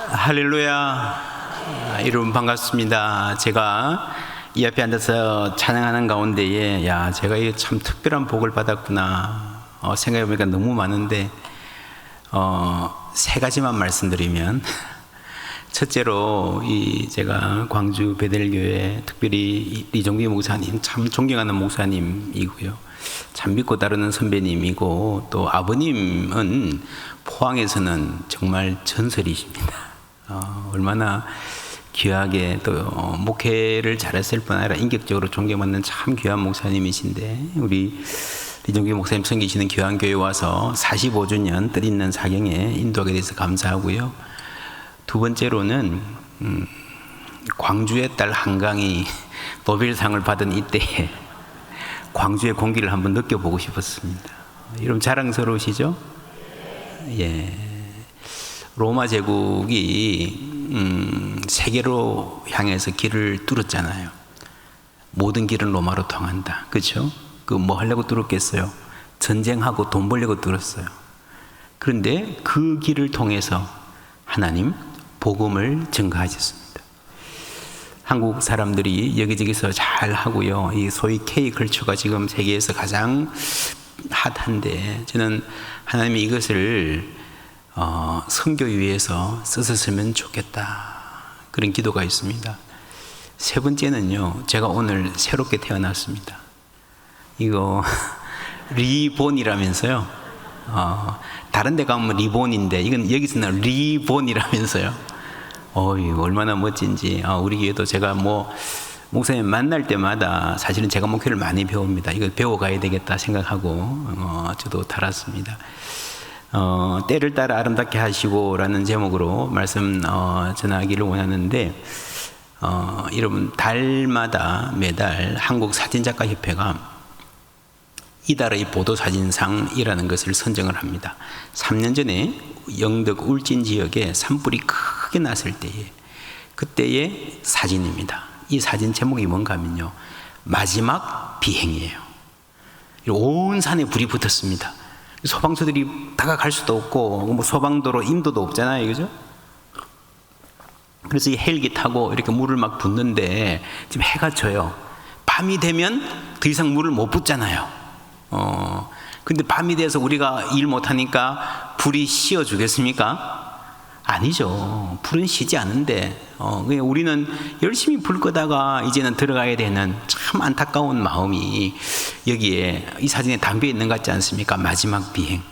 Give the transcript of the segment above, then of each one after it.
할렐루야. 여러분 반갑습니다. 제가 이 앞에 앉아서 찬양하는 가운데에 제가 이게 참 특별한 복을 받았구나 생각해보니까 너무 많은데 세 가지만 말씀드리면 첫째로 제가 광주 베델교회 특별히 이종기 목사님 참 존경하는 목사님이고요, 참 믿고 따르는 선배님이고, 또 아버님은 포항에서는 정말 전설이십니다. 얼마나 귀하게 또 목회를 잘했을 뿐 아니라 인격적으로 존경받는 참 귀한 목사님이신데, 우리 이종기 목사님 섬기시는 교환교회 와서 45주년 뜻있는 사경에 인도하게 돼서 감사하고요. 두 번째로는 광주의 딸 한강이 노벨상을 받은 이때에 광주의 공기를 한번 느껴보고 싶었습니다. 여러분 자랑스러우시죠? 예. 로마 제국이 세계로 향해서 길을 뚫었잖아요. 모든 길은 로마로 통한다. 그렇죠? 그 뭐 하려고 뚫었겠어요? 전쟁하고 돈 벌려고 뚫었어요. 그런데 그 길을 통해서 하나님 복음을 증가하셨습니다. 한국 사람들이 여기저기서 잘 하고요. 이 소위 K컬처가 지금 세계에서 가장 핫한데, 저는 하나님이 이것을 선교 위해서 쓰셨으면 좋겠다, 그런 기도가 있습니다. 세 번째는요, 제가 오늘 새롭게 태어났습니다. 이거 리본이라면서요. 다른 데 가면 리본인데 이건 여기서는 리본이라면서요. 얼마나 멋진지. 우리 교회도 제가 목사님 만날 때마다 사실은 제가 목회를 많이 배웁니다. 이거 배워가야 되겠다 생각하고 저도 달았습니다. 때를 따라 아름답게 하시고 라는 제목으로 말씀 전하기를 원하는데, 여러분 달마다 매달 한국사진작가협회가 이달의 보도사진상이라는 것을 선정을 합니다. 3년 전에 영덕 울진 지역에 산불이 크게 났을 때에 그때의 사진입니다. 이 사진 제목이 뭔가 하면요, 마지막 비행이에요. 온 산에 불이 붙었습니다. 소방서들이 다가갈 수도 없고 소방도로 인도도 없잖아요, 그죠? 그래서 이 헬기 타고 이렇게 물을 막 붓는데 지금 해가 져요. 밤이 되면 더 이상 물을 못 붓잖아요. 근데 밤이 돼서 우리가 일 못하니까 불이 쉬어 주겠습니까? 아니죠. 불은 쉬지 않는데 그냥 우리는 열심히 불 끄다가 이제는 들어가야 되는 참 안타까운 마음이 여기에 이 사진에 담겨 있는 것 같지 않습니까? 마지막 비행.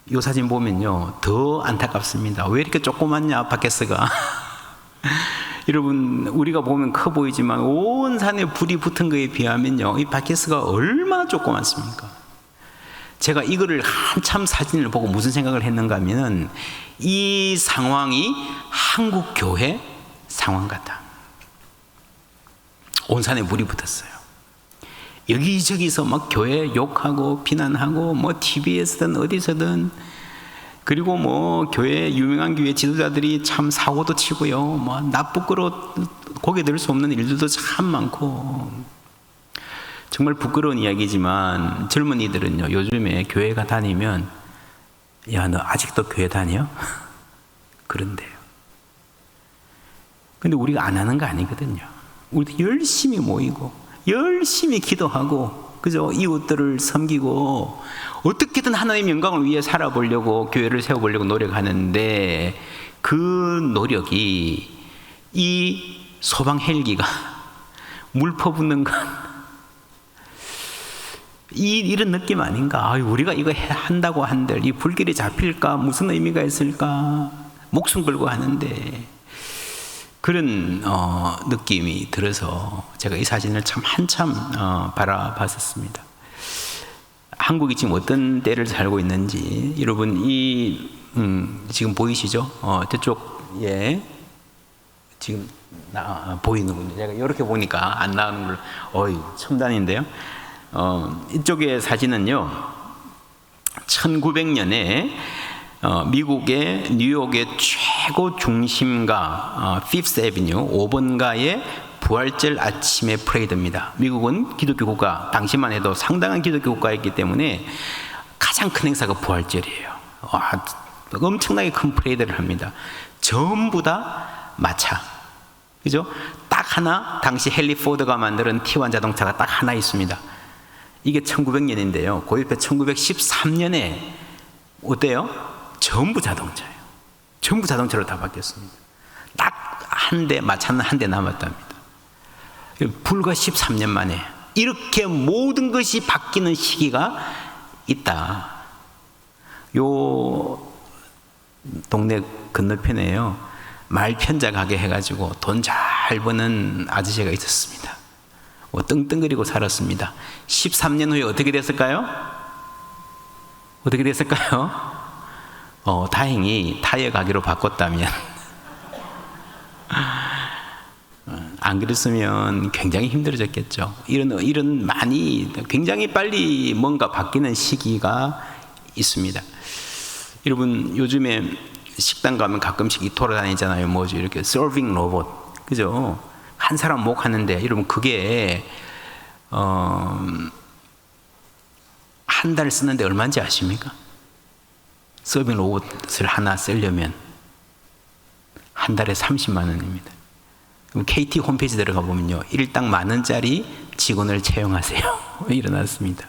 이 사진 보면요, 더 안타깝습니다. 왜 이렇게 조그맣냐 바켓스가. 여러분, 우리가 보면 커 보이지만 온 산에 불이 붙은 거에 비하면요, 이 바켓스가 얼마나 조그맣습니까? 제가 이거를 한참 사진을 보고 무슨 생각을 했는가 하면, 이 상황이 한국 교회 상황 같다. 온 산에 불이 붙었어요. 여기저기서 막 교회 욕하고 비난하고 TV에서든 어디서든, 그리고 교회 유명한 교회 지도자들이 참 사고도 치고요, 나 부끄러워 고개 들 수 없는 일들도 참 많고, 정말 부끄러운 이야기지만 젊은이들은요, 요즘에 교회가 다니면 너 아직도 교회 다녀? 그런데요. 근데 우리가 안 하는 거 아니거든요. 우리도 열심히 모이고 열심히 기도하고, 그죠? 이웃들을 섬기고 어떻게든 하나님의 영광을 위해 살아보려고, 교회를 세워보려고 노력하는데, 그 노력이 이 소방 헬기가 물 퍼붓는 건 이런 느낌 아닌가? 우리가 이거 한다고 한들 이 불길이 잡힐까? 무슨 의미가 있을까? 목숨 걸고 하는데, 그런 느낌이 들어서 제가 이 사진을 참 한참 바라봤었습니다. 한국이 지금 어떤 때를 살고 있는지, 여러분 지금 보이시죠? 저쪽에 지금 보이는군요. 제가 이렇게 보니까 안 나오는 걸 첨단인데요. 이쪽의 사진은요, 1900년에 미국의 뉴욕의 최고 중심가 피프스 애비뉴 5번가의 부활절 아침의 프레이드입니다. 미국은 기독교 국가, 당시만 해도 상당한 기독교 국가였기 때문에 가장 큰 행사가 부활절이에요. 엄청나게 큰 프레이드를 합니다. 전부 다 마차. 그죠? 딱 하나, 당시 헨리 포드가 만든 T1 자동차가 딱 하나 있습니다. 이게 1900년인데요. 그 옆에 1913년에 어때요? 전부 자동차예요. 전부 자동차로 다 바뀌었습니다. 딱 한 대, 마차는 한 대 남았답니다. 불과 13년 만에 이렇게 모든 것이 바뀌는 시기가 있다. 요 동네 건너편에요, 말편자 가게 해가지고 돈 잘 버는 아저씨가 있었습니다. 떵떵거리고 살았습니다. 13년 후에 어떻게 됐을까요? 어떻게 됐을까요? 다행히 타이어 가게로 바꿨다면 안 그랬으면 굉장히 힘들어졌겠죠. 이런 많이 굉장히 빨리 뭔가 바뀌는 시기가 있습니다. 여러분, 요즘에 식당 가면 가끔씩 돌아다니잖아요. 뭐죠? 이렇게 서빙 로봇, 그죠? 한 사람 목 하는데, 여러분 그게 한 달 쓰는데 얼마인지 아십니까? 서빙 로봇을 하나 쓰려면 한 달에 30만 원입니다. 그럼 KT 홈페이지 들어가 보면요, 일당 10,000원짜리 직원을 채용하세요. 일어났습니다.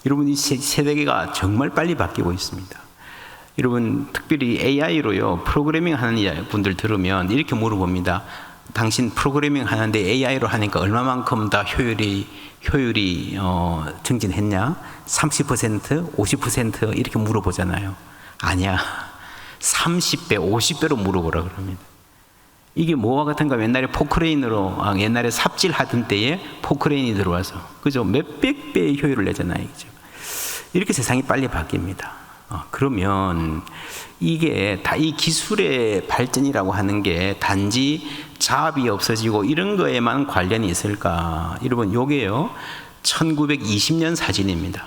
여러분, 이 세대가 정말 빨리 바뀌고 있습니다. 여러분, 특별히 AI로요 프로그래밍 하는 분들 들으면 이렇게 물어봅니다. 당신 프로그래밍 하는데 AI로 하니까 얼마만큼 더 효율이 증진했냐? 30%, 50% 이렇게 물어보잖아요. 아니야, 30배, 50배로 물어보라 그럽니다. 이게 뭐와 같은가? 옛날에 포크레인으로, 옛날에 삽질 하던 때에 포크레인이 들어와서, 그죠? 몇백 배의 효율을 내잖아요, 그죠? 이렇게 세상이 빨리 바뀝니다. 그러면 이게 다 이 기술의 발전이라고 하는 게 단지 잡이 없어지고 이런 거에만 관련이 있을까? 여러분, 요게요 1920년 사진입니다.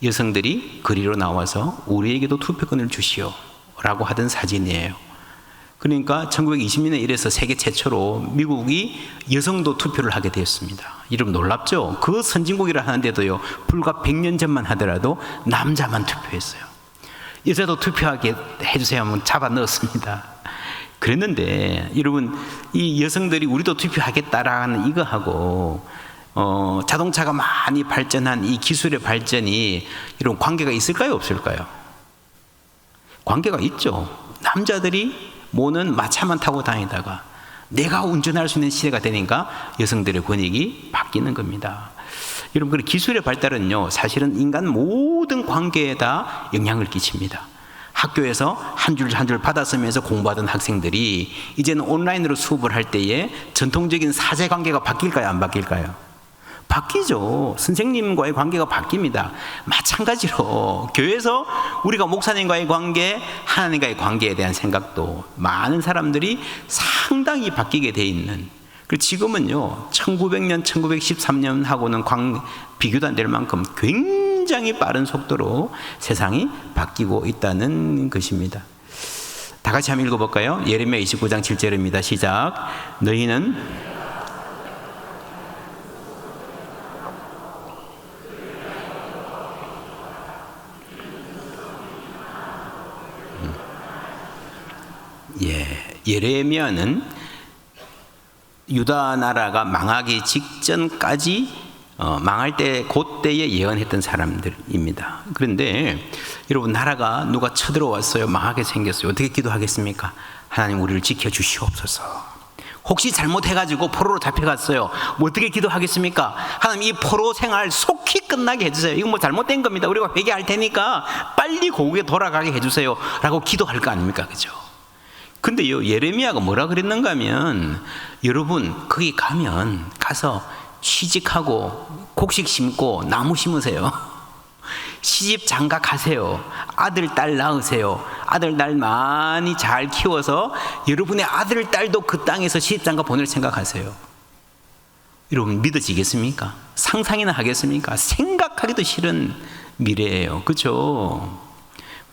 여성들이 거리로 나와서 우리에게도 투표권을 주시오 라고 하던 사진이에요. 그러니까 1920년에 이래서 세계 최초로 미국이 여성도 투표를 하게 되었습니다. 여러분 놀랍죠? 그 선진국이라 하는데도요 불과 100년 전만 하더라도 남자만 투표했어요. 여자도 투표하게 해주세요 하면 잡아 넣었습니다. 그랬는데 여러분, 이 여성들이 우리도 투표하겠다라는 이거하고 자동차가 많이 발전한 이 기술의 발전이 이런 관계가 있을까요, 없을까요? 관계가 있죠. 남자들이 모는 마차만 타고 다니다가 내가 운전할 수 있는 시대가 되니까 여성들의 권익이 바뀌는 겁니다. 여러분, 기술의 발달은요 사실은 인간 모든 관계에다 영향을 끼칩니다. 학교에서 한 줄 한 줄 받아쓰면서 공부하던 학생들이 이제는 온라인으로 수업을 할 때에 전통적인 사제관계가 바뀔까요, 안 바뀔까요? 바뀌죠. 선생님과의 관계가 바뀝니다. 마찬가지로 교회에서 우리가 목사님과의 관계, 하나님과의 관계에 대한 생각도 많은 사람들이 상당히 바뀌게 돼 있는, 그리고 지금은요 1900년, 1913년하고는 비교도 안 될 만큼 굉장히 빠른 속도로 세상이 바뀌고 있다는 것입니다. 다 같이 한번 읽어볼까요? 예레미야 29장 7절입니다. 시작. 너희는 예레미야는 유다 나라가 망하기 직전까지 망할 때 그때에 예언했던 사람들입니다. 그런데 여러분, 나라가 누가 쳐들어왔어요, 망하게 생겼어요. 어떻게 기도하겠습니까? 하나님 우리를 지켜주시옵소서. 혹시 잘못해가지고 포로로 잡혀갔어요. 뭐 어떻게 기도하겠습니까? 하나님 이 포로 생활 속히 끝나게 해주세요. 이거 뭐 잘못된 겁니다. 우리가 회개할 테니까 빨리 고국에 돌아가게 해주세요 라고 기도할 거 아닙니까? 그죠? 근데요 예레미야가 뭐라 그랬는가 하면, 여러분 거기 가서 취직하고 곡식 심고 나무 심으세요. 시집 장가가세요. 아들 딸 낳으세요. 아들 딸 많이 잘 키워서 여러분의 아들 딸도 그 땅에서 시집 장가 보낼 생각하세요. 여러분 믿어지겠습니까? 상상이나 하겠습니까? 생각하기도 싫은 미래예요. 그렇죠?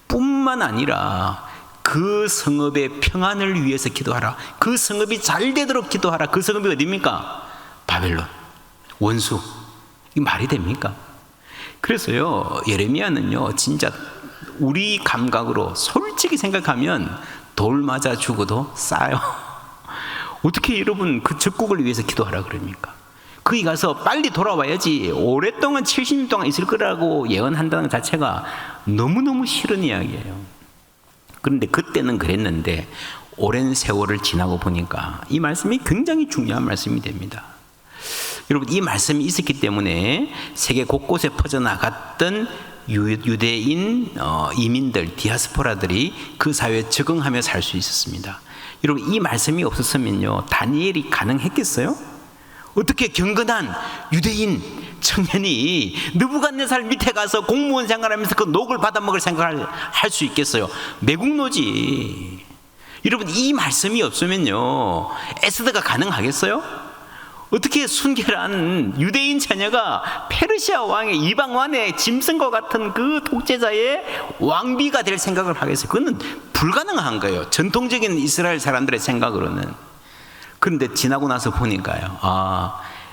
뿐만 아니라 그 성읍의 평안을 위해서 기도하라. 그 성읍이 잘 되도록 기도하라. 그 성읍이 어디입니까? 바벨론, 원수. 이게 말이 됩니까? 그래서요 예레미야는요 진짜 우리 감각으로 솔직히 생각하면 돌 맞아 죽어도 싸요. 어떻게 여러분 그 적국을 위해서 기도하라 그럽니까? 거기 가서 빨리 돌아와야지 오랫동안 70년 동안 있을 거라고 예언한다는 것 자체가 너무너무 싫은 이야기예요. 그런데 그때는 그랬는데 오랜 세월을 지나고 보니까 이 말씀이 굉장히 중요한 말씀이 됩니다. 여러분, 이 말씀이 있었기 때문에 세계 곳곳에 퍼져나갔던 유대인 이민들, 디아스포라들이 그 사회에 적응하며 살 수 있었습니다. 여러분, 이 말씀이 없었으면요 다니엘이 가능했겠어요? 어떻게 경건한 유대인 청년이 느부갓네살 밑에 가서 공무원 생활하면서 그 녹을 받아먹을 생각을 할 수 있겠어요? 매국노지. 여러분, 이 말씀이 없으면요 에스더가 가능하겠어요? 어떻게 순결한 유대인 처녀가 페르시아 왕의 이방 왕의 짐승과 같은 그 독재자의 왕비가 될 생각을 하겠어요? 그거는 불가능한 거예요, 전통적인 이스라엘 사람들의 생각으로는. 그런데 지나고 나서 보니까요,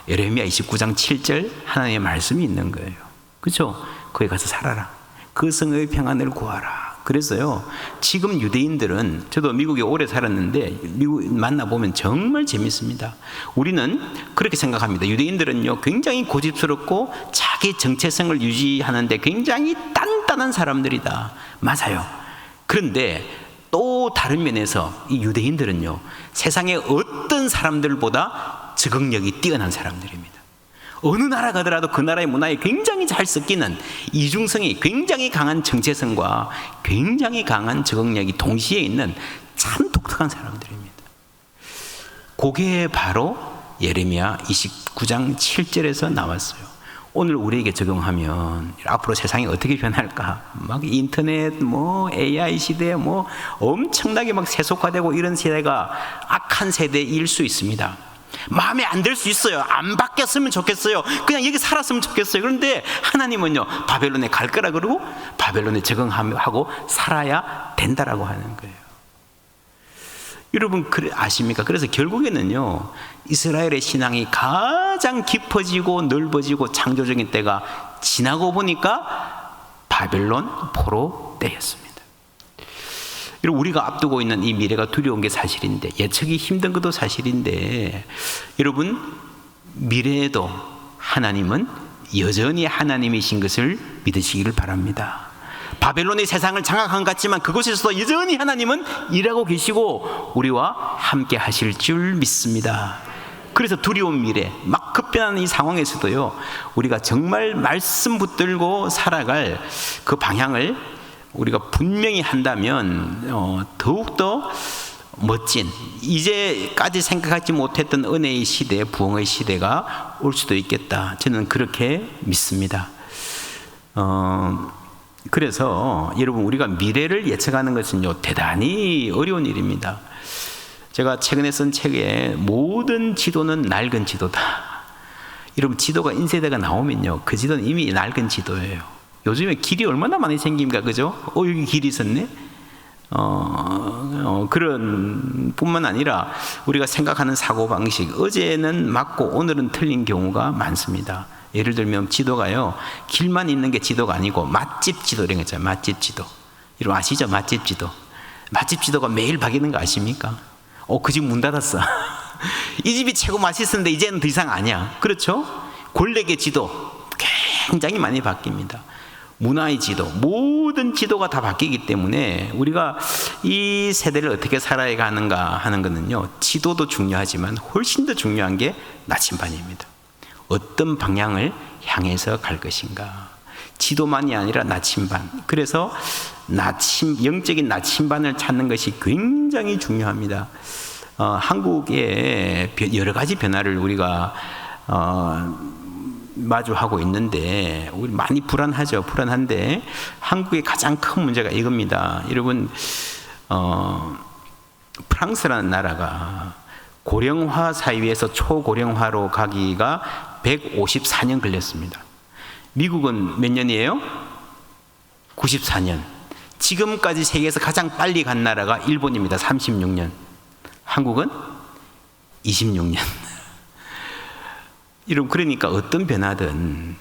예레미야 29장 7절 하나님의 말씀이 있는 거예요. 그렇죠? 거기 가서 살아라. 그 성의 평안을 구하라. 그래서요, 지금 유대인들은, 저도 미국에 오래 살았는데 미국 만나보면 정말 재밌습니다. 우리는 그렇게 생각합니다. 유대인들은요 굉장히 고집스럽고 자기 정체성을 유지하는데 굉장히 단단한 사람들이다. 맞아요. 그런데 또 다른 면에서 이 유대인들은요 세상의 어떤 사람들보다 적응력이 뛰어난 사람들입니다. 어느 나라 가더라도 그 나라의 문화에 굉장히 잘 섞이는 이중성이 굉장히 강한 정체성과 굉장히 강한 적응력이 동시에 있는 참 독특한 사람들입니다. 그게 바로 예레미야 29장 7절에서 나왔어요. 오늘 우리에게 적용하면 앞으로 세상이 어떻게 변할까? 막 인터넷, AI 시대, 엄청나게 막 세속화되고 이런 세대가 악한 세대일 수 있습니다. 마음에 안 들 수 있어요. 안 바뀌었으면 좋겠어요. 그냥 여기 살았으면 좋겠어요. 그런데 하나님은요 바벨론에 갈 거라 그러고 바벨론에 적응하고 살아야 된다라고 하는 거예요. 여러분 아십니까? 그래서 결국에는요 이스라엘의 신앙이 가장 깊어지고 넓어지고 창조적인 때가 지나고 보니까 바벨론 포로 때였습니다. 여러분, 우리가 앞두고 있는 이 미래가 두려운 게 사실인데, 예측이 힘든 것도 사실인데, 여러분 미래에도 하나님은 여전히 하나님이신 것을 믿으시기를 바랍니다. 바벨론이 세상을 장악한 것 같지만 그곳에서도 여전히 하나님은 일하고 계시고 우리와 함께 하실 줄 믿습니다. 그래서 두려운 미래, 막 급변하는 이 상황에서도요 우리가 정말 말씀 붙들고 살아갈 그 방향을 우리가 분명히 한다면 더욱더 멋진, 이제까지 생각하지 못했던 은혜의 시대, 부흥의 시대가 올 수도 있겠다. 저는 그렇게 믿습니다. 그래서 여러분, 우리가 미래를 예측하는 것은요 대단히 어려운 일입니다. 제가 최근에 쓴 책에 모든 지도는 낡은 지도다. 여러분, 지도가 인쇄대가 나오면요 그 지도는 이미 낡은 지도예요. 요즘에 길이 얼마나 많이 생깁니까? 그죠? 여기 길이 있었네? 그런 뿐만 아니라 우리가 생각하는 사고방식, 어제는 맞고 오늘은 틀린 경우가 많습니다. 예를 들면 지도가요 길만 있는 게 지도가 아니고 맛집 지도 이런 거 있잖아요. 맛집 지도. 여러분 아시죠? 맛집 지도. 맛집 지도가 매일 바뀌는 거 아십니까? 그 집 문 닫았어. 이 집이 최고 맛있었는데 이제는 더 이상 아니야. 그렇죠? 권력의 지도 굉장히 많이 바뀝니다. 문화의 지도, 모든 지도가 다 바뀌기 때문에 우리가 이 세대를 어떻게 살아야 가는가 하는 것은요 지도도 중요하지만 훨씬 더 중요한 게 나침반입니다. 어떤 방향을 향해서 갈 것인가. 지도만이 아니라 나침반. 그래서 영적인 나침반을 찾는 것이 굉장히 중요합니다. 한국의 여러 가지 변화를 우리가 마주하고 있는데 우리 많이 불안하죠. 불안한데 한국의 가장 큰 문제가 이겁니다. 여러분, 프랑스라는 나라가 고령화 사회에서 초고령화로 가기가 154년 걸렸습니다. 미국은 몇 년이에요? 94년. 지금까지 세계에서 가장 빨리 간 나라가 일본입니다. 36년. 한국은 26년. 여러분, 그러니까 어떤 변화든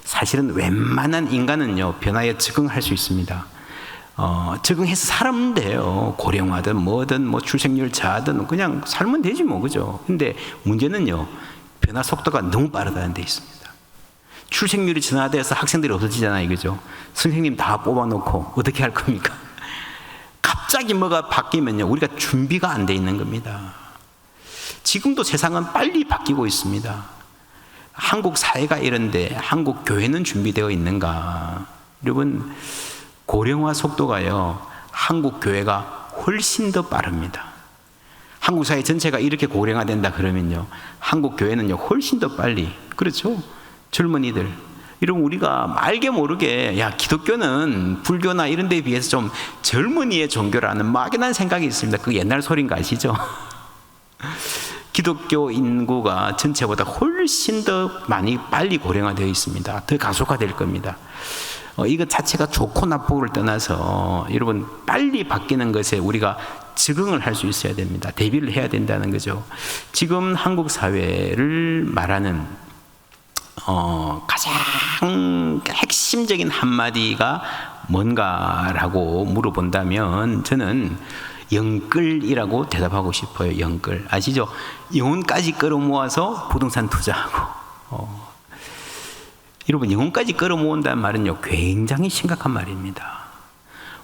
사실은 웬만한 인간은요 변화에 적응할 수 있습니다. 적응해서 살면 돼요. 고령화든 뭐든 뭐 출생률 저하든 그냥 살면 되지 뭐, 그죠? 근데 문제는요, 변화 속도가 너무 빠르다는 데 있습니다. 출생률이 전환돼서 학생들이 없어지잖아요, 그죠? 선생님 다 뽑아놓고 어떻게 할 겁니까? 갑자기 뭐가 바뀌면요, 우리가 준비가 안 돼 있는 겁니다. 지금도 세상은 빨리 바뀌고 있습니다. 한국 사회가 이런데 한국 교회는 준비되어 있는가? 여러분, 고령화 속도가요, 한국 교회가 훨씬 더 빠릅니다. 한국 사회 전체가 이렇게 고령화된다 그러면요, 한국 교회는요 훨씬 더 빨리, 그렇죠? 젊은이들, 이런 우리가 알게 모르게 야, 기독교는 불교나 이런 데에 비해서 좀 젊은이의 종교라는 막연한 생각이 있습니다. 그 옛날 소리인 거 아시죠? 기독교 인구가 전체보다 훨씬 더 많이 빨리 고령화되어 있습니다. 더 가속화될 겁니다. 이것 자체가 좋고 나쁘고를 떠나서 여러분, 빨리 바뀌는 것에 우리가 적응을 할 수 있어야 됩니다. 대비를 해야 된다는 거죠. 지금 한국 사회를 말하는 가장 핵심적인 한마디가 뭔가라고 물어본다면 저는 영끌이라고 대답하고 싶어요. 영끌. 아시죠? 영혼까지 끌어모아서 부동산 투자하고. 여러분, 영혼까지 끌어모은다는 말은요, 굉장히 심각한 말입니다.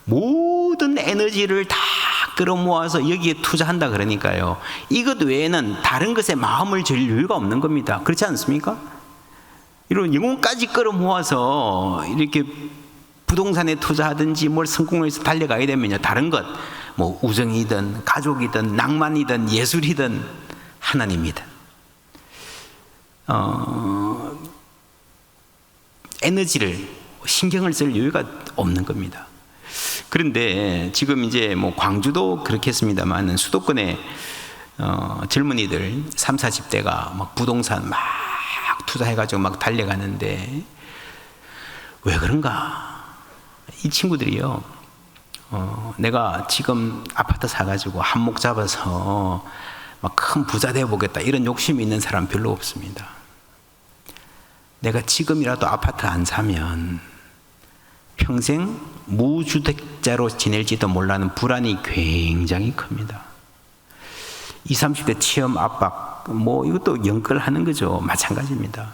모든 에너지를 다 끌어모아서 여기에 투자한다 그러니까요, 이것 외에는 다른 것에 마음을 줄 여유가 없는 겁니다. 그렇지 않습니까? 이런 영혼까지 끌어모아서 이렇게 부동산에 투자하든지 뭘 성공을 해서 달려가야 되면요, 다른 것, 뭐 우정이든 가족이든 낭만이든 예술이든 하나님이든 에너지를, 신경을 쓸 여유가 없는 겁니다. 그런데 지금 이제 뭐 광주도 그렇겠습니다만 수도권의 젊은이들 30, 40대가 막 부동산 막 투자해가지고 막 달려가는데 왜 그런가? 이 친구들이요, 내가 지금 아파트 사가지고 한몫 잡아서 막 큰 부자 되어보겠다 이런 욕심이 있는 사람 별로 없습니다. 내가 지금이라도 아파트 안 사면 평생 무주택자로 지낼지도 몰라는 불안이 굉장히 큽니다. 20, 30대 취업 압박, 뭐 이것도 연결하는 거죠. 마찬가지입니다.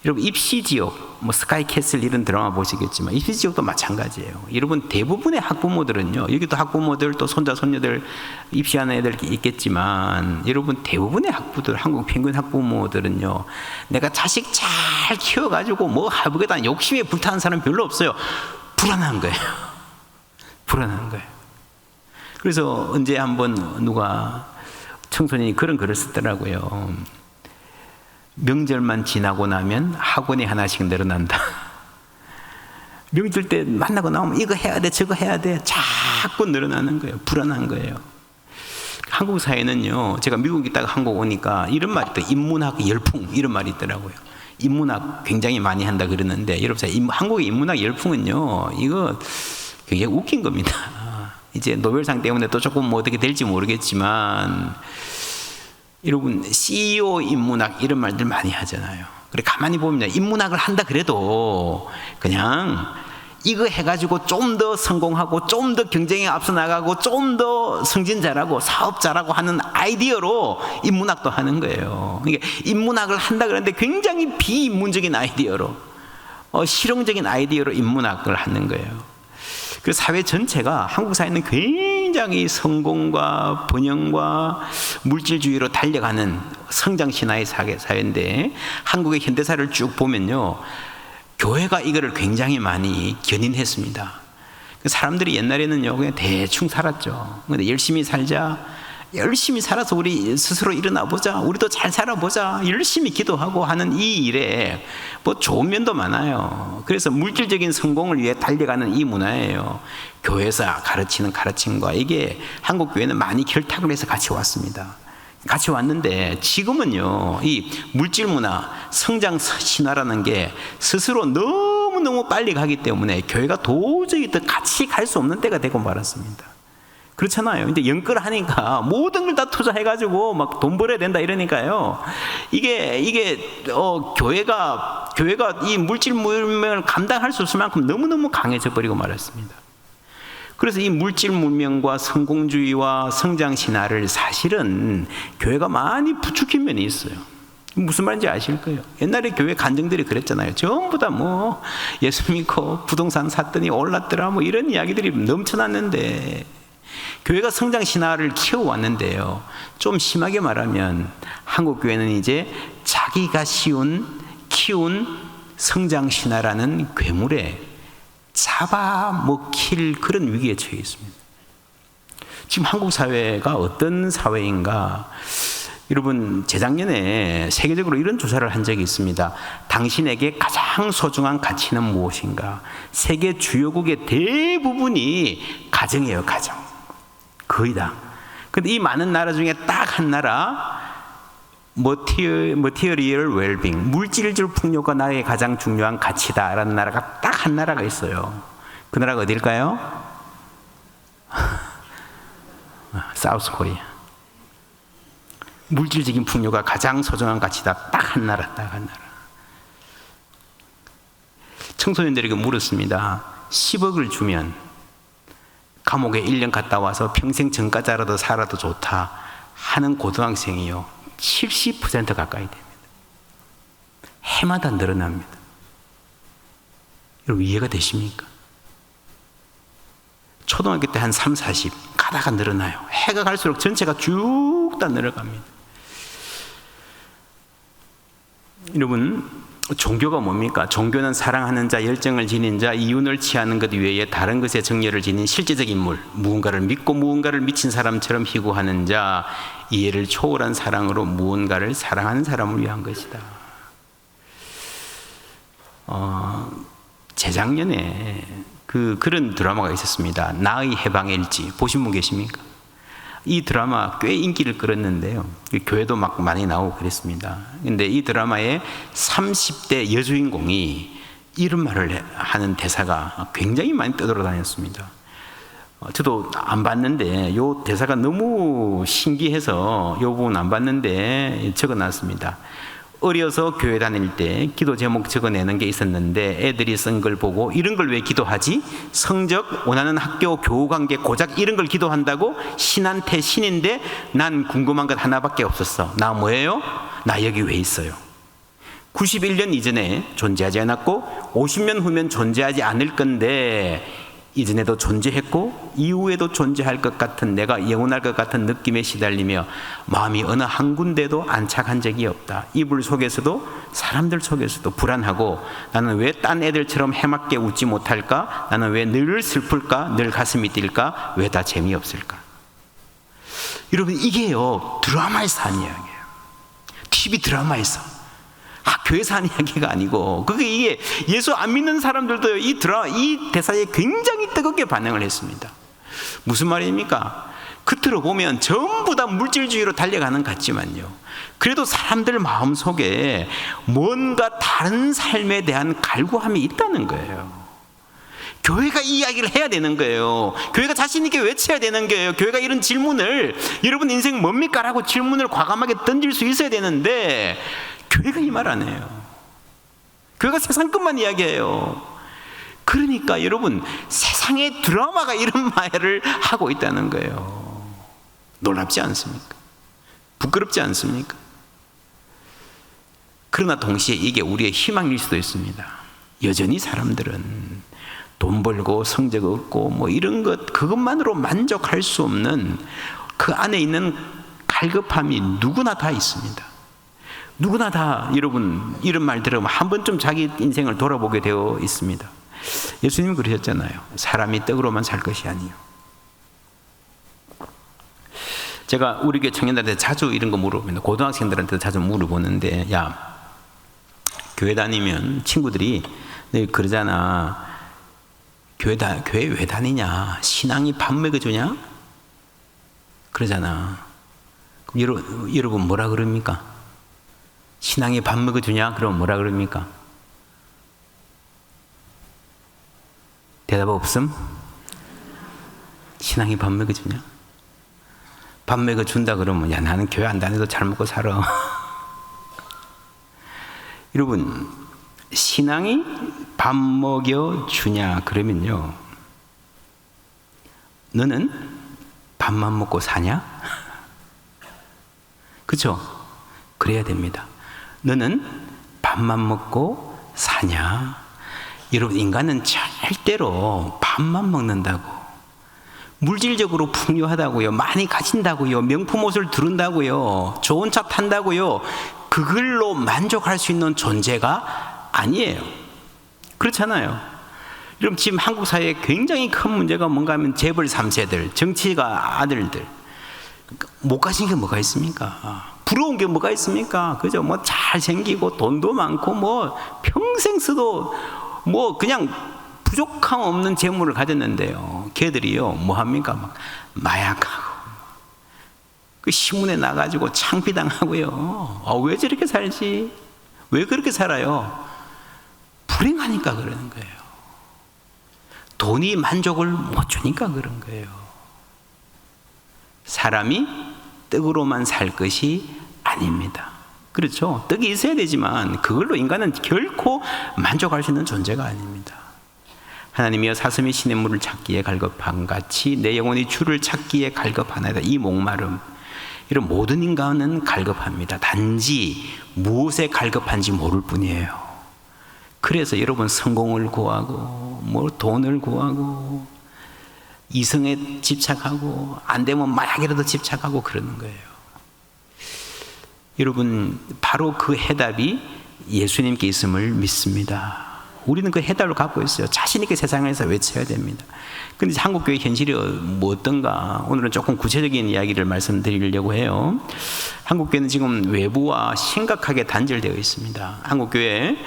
여러분, 입시지옥, 뭐 스카이캐슬 이런 드라마 보시겠지만 입시지옥도 마찬가지예요. 여러분, 대부분의 학부모들은요, 여기도 학부모들 또 손자 손녀들 입시하는 애들 있겠지만 여러분, 대부분의 학부들, 한국 평균 학부모들은요, 내가 자식 잘 키워가지고 뭐 해보겠다는 욕심에 불타는 사람 별로 없어요. 불안한 거예요. 불안한 거예요. 그래서 언제 한번 누가 청소년이 그런 글을 쓰더라고요. 명절만 지나고 나면 학원이 하나씩 늘어난다. 명절 때 만나고 나오면 이거 해야 돼, 저거 해야 돼, 자꾸 늘어나는 거예요. 불안한 거예요. 한국 사회는요, 제가 미국 있다가 한국 오니까 이런 말이 있더라고요. 인문학 열풍, 이런 말이 있더라고요. 인문학 굉장히 많이 한다 그러는데, 여러분, 한국의 인문학 열풍은요, 이거 굉장히 웃긴 겁니다. 이제 노벨상 때문에 또 조금 뭐 어떻게 될지 모르겠지만, 여러분, CEO 인문학 이런 말들 많이 하잖아요. 그래, 가만히 보면 인문학을 한다 그래도 그냥 이거 해가지고 좀 더 성공하고 좀 더 경쟁에 앞서 나가고 좀 더 승진 잘하고 사업 잘하고 하는 아이디어로 인문학도 하는 거예요. 그러니까 인문학을 한다 그러는데 굉장히 비인문적인 아이디어로, 실용적인 아이디어로 인문학을 하는 거예요. 그 사회 전체가, 한국 사회는 굉장히 성공과 번영과 물질주의로 달려가는 성장신화의 사회인데, 한국의 현대사를 쭉 보면요, 교회가 이거를 굉장히 많이 견인했습니다. 사람들이 옛날에는요, 그냥 대충 살았죠. 근데 열심히 살자, 열심히 살아서 우리 스스로 일어나 보자, 우리도 잘 살아보자, 열심히 기도하고 하는 이 일에 뭐 좋은 면도 많아요. 그래서 물질적인 성공을 위해 달려가는 이 문화예요. 교회에서 가르치는 가르침과 이게 한국 교회는 많이 결탁을 해서 같이 왔습니다. 같이 왔는데 지금은요, 이 물질 문화, 성장 신화라는 게 스스로 너무너무 빨리 가기 때문에 교회가 도저히 더 같이 갈 수 없는 때가 되고 말았습니다. 그렇잖아요. 근데 연끌하니까 모든 걸 다 투자해가지고 막 돈 벌어야 된다 이러니까요. 이게 교회가 이 물질 문명을 감당할 수 없을 만큼 너무너무 강해져 버리고 말았습니다. 그래서 이 물질 문명과 성공주의와 성장 신화를 사실은 교회가 많이 부추긴 면이 있어요. 무슨 말인지 아실 거예요. 옛날에 교회 간증들이 그랬잖아요. 전부 다 뭐 예수 믿고 부동산 샀더니 올랐더라 뭐 이런 이야기들이 넘쳐났는데, 교회가 성장 신화를 키워왔는데요, 좀 심하게 말하면 한국 교회는 이제 자기가 키운 성장 신화라는 괴물에 잡아먹힐 그런 위기에 처해 있습니다. 지금 한국 사회가 어떤 사회인가? 여러분, 재작년에 세계적으로 이런 조사를 한 적이 있습니다. 당신에게 가장 소중한 가치는 무엇인가? 세계 주요국의 대부분이 가정이에요, 가정. 거의 다. 근데 이 많은 나라 중에 딱 한 나라, material well-being, 물질적 풍요가 나의 가장 중요한 가치다라는 나라가 딱 한 나라가 있어요. 그 나라가 어딜까요? 사우스 코리아. 물질적인 풍요가 가장 소중한 가치다. 딱 한 나라, 딱 한 나라. 청소년들에게 물었습니다. 10억을 주면 감옥에 1년 갔다 와서 평생 전과자라도 살아도 좋다 하는 고등학생이요, 70% 가까이 됩니다. 해마다 늘어납니다. 여러분, 이해가 되십니까? 초등학교 때 한 3, 40 가다가 늘어나요. 해가 갈수록 전체가 쭉 다 늘어갑니다. 여러분, 종교가 뭡니까? 종교는 사랑하는 자, 열정을 지닌 자, 이윤을 취하는 것 외에 다른 것에 정열을 지닌 실제적 인물, 무언가를 믿고 무언가를 미친 사람처럼 희구하는 자, 이해를 초월한 사랑으로 무언가를 사랑하는 사람을 위한 것이다. 재작년에 그런 드라마가 있었습니다. 나의 해방의 일지. 보신 분 계십니까? 이 드라마 꽤 인기를 끌었는데요, 교회도 막 많이 나오고 그랬습니다. 근데 이 드라마의 30대 여주인공이 이런 말을 하는 대사가 굉장히 많이 떠돌아다녔습니다. 저도 안 봤는데 이 대사가 너무 신기해서 이 부분 안 봤는데 적어놨습니다. 어려서 교회 다닐 때 기도 제목 적어내는 게 있었는데 애들이 쓴 걸 보고 이런 걸 왜 기도하지? 성적, 원하는 학교, 교우관계, 고작 이런 걸 기도한다고? 신한테 신인데 난 궁금한 것 하나밖에 없었어. 나 뭐예요? 나 여기 왜 있어요? 91년 이전에 존재하지 않았고 50년 후면 존재하지 않을 건데 이전에도 존재했고 이후에도 존재할 것 같은, 내가 영원할 것 같은 느낌에 시달리며 마음이 어느 한 군데도 안착한 적이 없다. 이불 속에서도 사람들 속에서도 불안하고, 나는 왜 딴 애들처럼 해맑게 웃지 못할까? 나는 왜 늘 슬플까? 늘 가슴이 뛸까? 왜 다 재미없을까? 여러분, 이게요, 드라마에서 한 이야기예요. TV 드라마에서. 교회에서 하는 이야기가 아니고, 이게 예수 안 믿는 사람들도 이 대사에 굉장히 뜨겁게 반응을 했습니다. 무슨 말입니까? 겉으로 보면 전부 다 물질주의로 달려가는 것 같지만요, 그래도 사람들 마음속에 뭔가 다른 삶에 대한 갈구함이 있다는 거예요. 교회가 이 이야기를 해야 되는 거예요. 교회가 자신 있게 외쳐야 되는 거예요. 교회가 이런 질문을, 여러분 인생 뭡니까? 라고 질문을 과감하게 던질 수 있어야 되는데 교회가 이 말 안 해요. 교회가 세상 것만 이야기해요. 그러니까 여러분, 세상의 드라마가 이런 말을 하고 있다는 거예요. 놀랍지 않습니까? 부끄럽지 않습니까? 그러나 동시에 이게 우리의 희망일 수도 있습니다. 여전히 사람들은 돈 벌고 성적 얻고 뭐 이런 것, 그것만으로 만족할 수 없는 그 안에 있는 갈급함이 누구나 다 있습니다. 누구나 다, 여러분, 이런 말 들으면 한 번쯤 자기 인생을 돌아보게 되어 있습니다. 예수님은 그러셨잖아요. 사람이 떡으로만 살 것이 아니요. 제가 우리 교회 청년들한테 자주 이런 거 물어봅니다. 고등학생들한테도 자주 물어보는데, 야, 교회 다니면 친구들이 늘 그러잖아. 교회 왜 다니냐? 신앙이 밥 먹여주냐? 그러잖아. 그럼 여러분 뭐라 그럽니까? 신앙이 밥 먹여주냐? 그럼 뭐라 그럽니까? 대답 없음? 신앙이 밥 먹여주냐? 밥 먹여준다 그러면, 야, 나는 교회 안 다녀도 잘 먹고 살아. 여러분, 신앙이 밥 먹여주냐? 그러면요, 너는 밥만 먹고 사냐? 그렇죠? 그래야 됩니다. 너는 밥만 먹고 사냐? 여러분, 인간은 절대로 밥만 먹는다고, 물질적으로 풍요하다고요, 많이 가진다고요, 명품 옷을 두른다고요, 좋은 차 탄다고요, 그걸로 만족할 수 있는 존재가 아니에요. 그렇잖아요. 여러분, 지금 한국 사회에 굉장히 큰 문제가 뭔가 하면 재벌 3세들, 정치가 아들들, 못 가진 게 뭐가 있습니까? 부러운 게 뭐가 있습니까? 그죠? 뭐 잘생기고 돈도 많고 뭐 평생 써도 뭐 그냥 부족함 없는 재물을 가졌는데요, 걔들이요 뭐 합니까? 막 마약하고 그 신문에 나가지고 창피당하고요. 왜 저렇게 살지? 왜 그렇게 살아요? 불행하니까 그러는 거예요. 돈이 만족을 못 주니까 그런 거예요. 사람이 떡으로만 살 것이 아닙니다. 그렇죠? 떡이 있어야 되지만 그걸로 인간은 결코 만족할 수 있는 존재가 아닙니다. 하나님이여, 사슴이 시냇물을 찾기에 갈급한 같이 내 영혼이 주를 찾기에 갈급하나이다. 이 목마름, 이런 모든 인간은 갈급합니다. 단지 무엇에 갈급한지 모를 뿐이에요. 그래서 여러분, 성공을 구하고 뭐 돈을 구하고 이성에 집착하고 안 되면 마약이라도 집착하고 그러는 거예요. 여러분, 바로 그 해답이 예수님께 있음을 믿습니다. 우리는 그 해답을 갖고 있어요. 자신 있게 세상에서 외쳐야 됩니다. 그런데 한국교회 현실이 뭐 어떤가, 오늘은 조금 구체적인 이야기를 말씀드리려고 해요. 한국교회는 지금 외부와 심각하게 단절되어 있습니다. 한국교회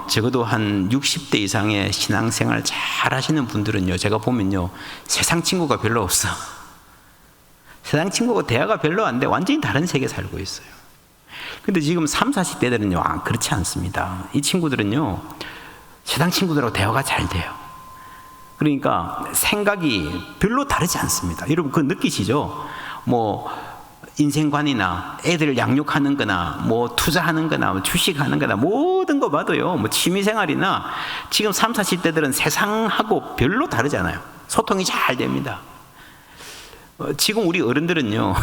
적어도 한 60대 이상의 신앙생활 잘 하시는 분들은요, 제가 보면요, 세상 친구가 별로 없어. 세상 친구가 대화가 별로 안 돼. 완전히 다른 세계에 살고 있어요. 근데 지금 30, 40대들은요 그렇지 않습니다. 이 친구들은요 세상 친구들하고 대화가 잘 돼요. 그러니까 생각이 별로 다르지 않습니다. 여러분, 그거 느끼시죠? 뭐 인생관이나 애들 양육하는 거나 뭐 투자하는 거나 뭐 주식하는 거나 모든 거 봐도요, 뭐 취미생활이나 지금 30, 40대들은 세상하고 별로 다르잖아요. 소통이 잘 됩니다. 지금 우리 어른들은요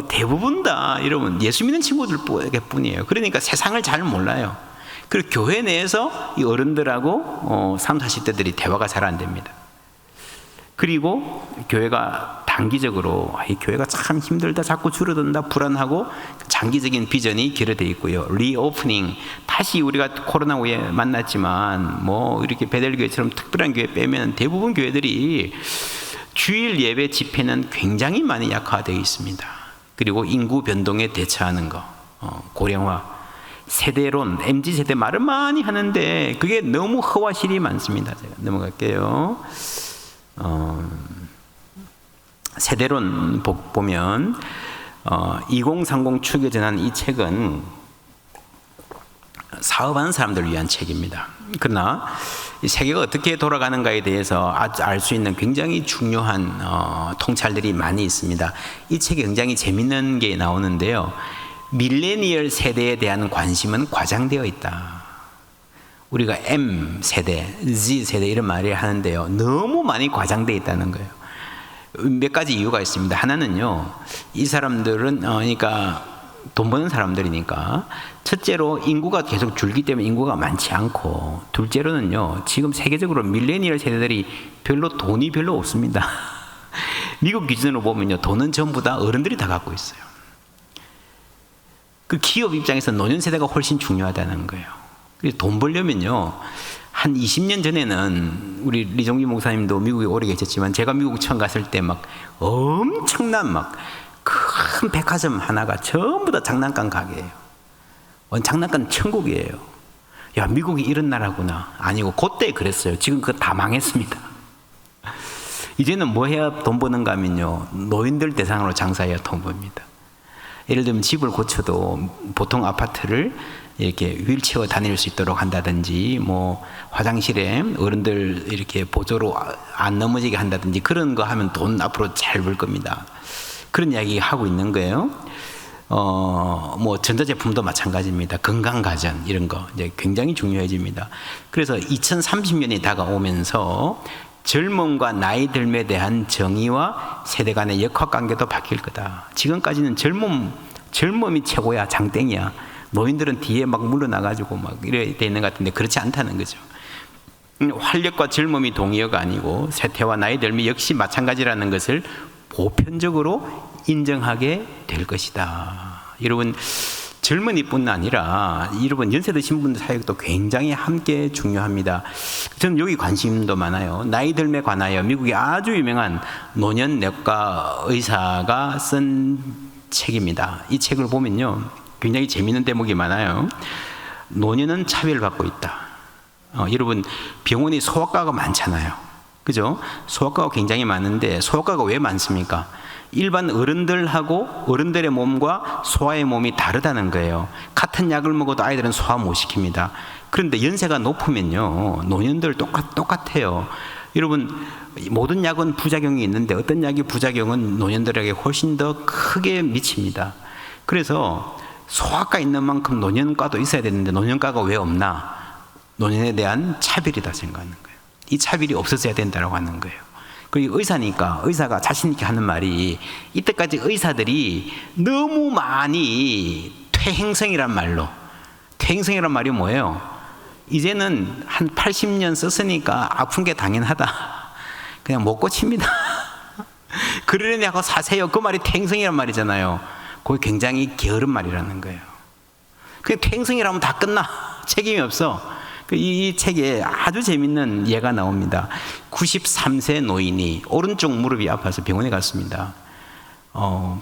대부분 다 여러분 예수 믿는 친구들 뿐이에요. 그러니까 세상을 잘 몰라요. 그리고 교회 내에서 이 어른들하고 30, 40대들이 대화가 잘 안 됩니다. 그리고 교회가 단기적으로 이 교회가 참 힘들다, 자꾸 줄어든다, 불안하고 장기적인 비전이 결여되어 있고요. 리오프닝, 다시 우리가 코로나 후에 만났지만 뭐 이렇게 베델교회처럼 특별한 교회 빼면 대부분 교회들이 주일 예배 집회는 굉장히 많이 약화되어 있습니다. 그리고 인구 변동에 대처하는 거, 고령화, 세대론, MZ세대 말을 많이 하는데 그게 너무 허와실이 많습니다. 제가 넘어갈게요. 세대론 보면 2030 추계 전환, 이 책은 사업하는 사람들을 위한 책입니다. 그러나 이 세계가 어떻게 돌아가는가에 대해서 알 수 있는 굉장히 중요한 통찰들이 많이 있습니다. 이 책에 굉장히 재밌는 게 나오는데요, 밀레니얼 세대에 대한 관심은 과장되어 있다. 우리가 M세대, Z세대 이런 말을 하는데요, 너무 많이 과장되어 있다는 거예요. 몇 가지 이유가 있습니다. 하나는요, 이 사람들은 그러니까 돈 버는 사람들이니까 첫째로 인구가 계속 줄기 때문에 인구가 많지 않고, 둘째로는요, 지금 세계적으로 밀레니얼 세대들이 돈이 별로 없습니다. 미국 기준으로 보면요, 돈은 전부 다 어른들이 다 갖고 있어요. 그 기업 입장에서 노년 세대가 훨씬 중요하다는 거예요. 그래서 돈 벌려면요, 한 20년 전에는 우리 리종기 목사님도 미국에 오래 계셨지만 제가 미국 처음 갔을 때 막 엄청난 막 큰 백화점 하나가 전부 다 장난감 가게예요. 장난감 천국이에요. 야, 미국이 이런 나라구나. 아니고 그때 그랬어요. 지금 그거 다 망했습니다. 이제는 뭐 해야 돈 버는가 하면요, 노인들 대상으로 장사해야 돈 법니다. 예를 들면 집을 고쳐도 보통 아파트를 이렇게 휠체어 다닐 수 있도록 한다든지, 뭐 화장실에 어른들 이렇게 보조로 안 넘어지게 한다든지, 그런 거 하면 돈 앞으로 잘 벌 겁니다. 그런 이야기 하고 있는 거예요. 뭐 전자제품도 마찬가지입니다. 건강가전 이런 거 이제 굉장히 중요해집니다. 그래서 2030년이 다가오면서 젊음과 나이 듦에 대한 정의와 세대 간의 역학관계도 바뀔 거다. 지금까지는 젊음이 최고야, 장땡이야. 노인들은 뒤에 막 물러나가지고 막 이래 돼 있는 것 같은데 그렇지 않다는 거죠. 활력과 젊음이 동의어가 아니고 세태와 나이 듦이 역시 마찬가지라는 것을 보편적으로 인정하게 될 것이다. 여러분, 젊은이뿐 아니라 여러분 연세 드신 분들 사역도 굉장히 함께 중요합니다. 저는 여기 관심도 많아요. 나이 듦에 관하여 미국의 아주 유명한 노년내과 의사가 쓴 책입니다. 이 책을 보면요, 굉장히 재미있는 대목이 많아요. 노년은 차별받고 있다. 여러분, 병원이 소아과가 많잖아요. 그죠? 소아과가 굉장히 많은데 소아과가 왜 많습니까? 일반 어른들의 몸과 소아의 몸이 다르다는 거예요. 같은 약을 먹어도 아이들은 소화 못 시킵니다. 그런데 연세가 높으면요, 노년들 똑같아요. 여러분, 모든 약은 부작용이 있는데 어떤 약의 부작용은 노년들에게 훨씬 더 크게 미칩니다. 그래서 소아과 있는 만큼 노년과도 있어야 되는데 노년과가 왜 없나? 노년에 대한 차별이다 생각하는 거예요. 이 차별이 없어져야 된다고 하는 거예요. 그리고 의사가 자신 있게 하는 말이, 이때까지 의사들이 너무 많이 퇴행성이란 말이 뭐예요? 이제는 한 80년 썼으니까 아픈 게 당연하다. 그냥 못 고칩니다. 그러려니 하고 사세요. 그 말이 퇴행성이란 말이잖아요. 그게 굉장히 게으른 말이라는 거예요. 그냥 퇴행성이라면 다 끝나. 책임이 없어. 이 책에 아주 재밌는 예가 나옵니다. 93세 노인이 오른쪽 무릎이 아파서 병원에 갔습니다.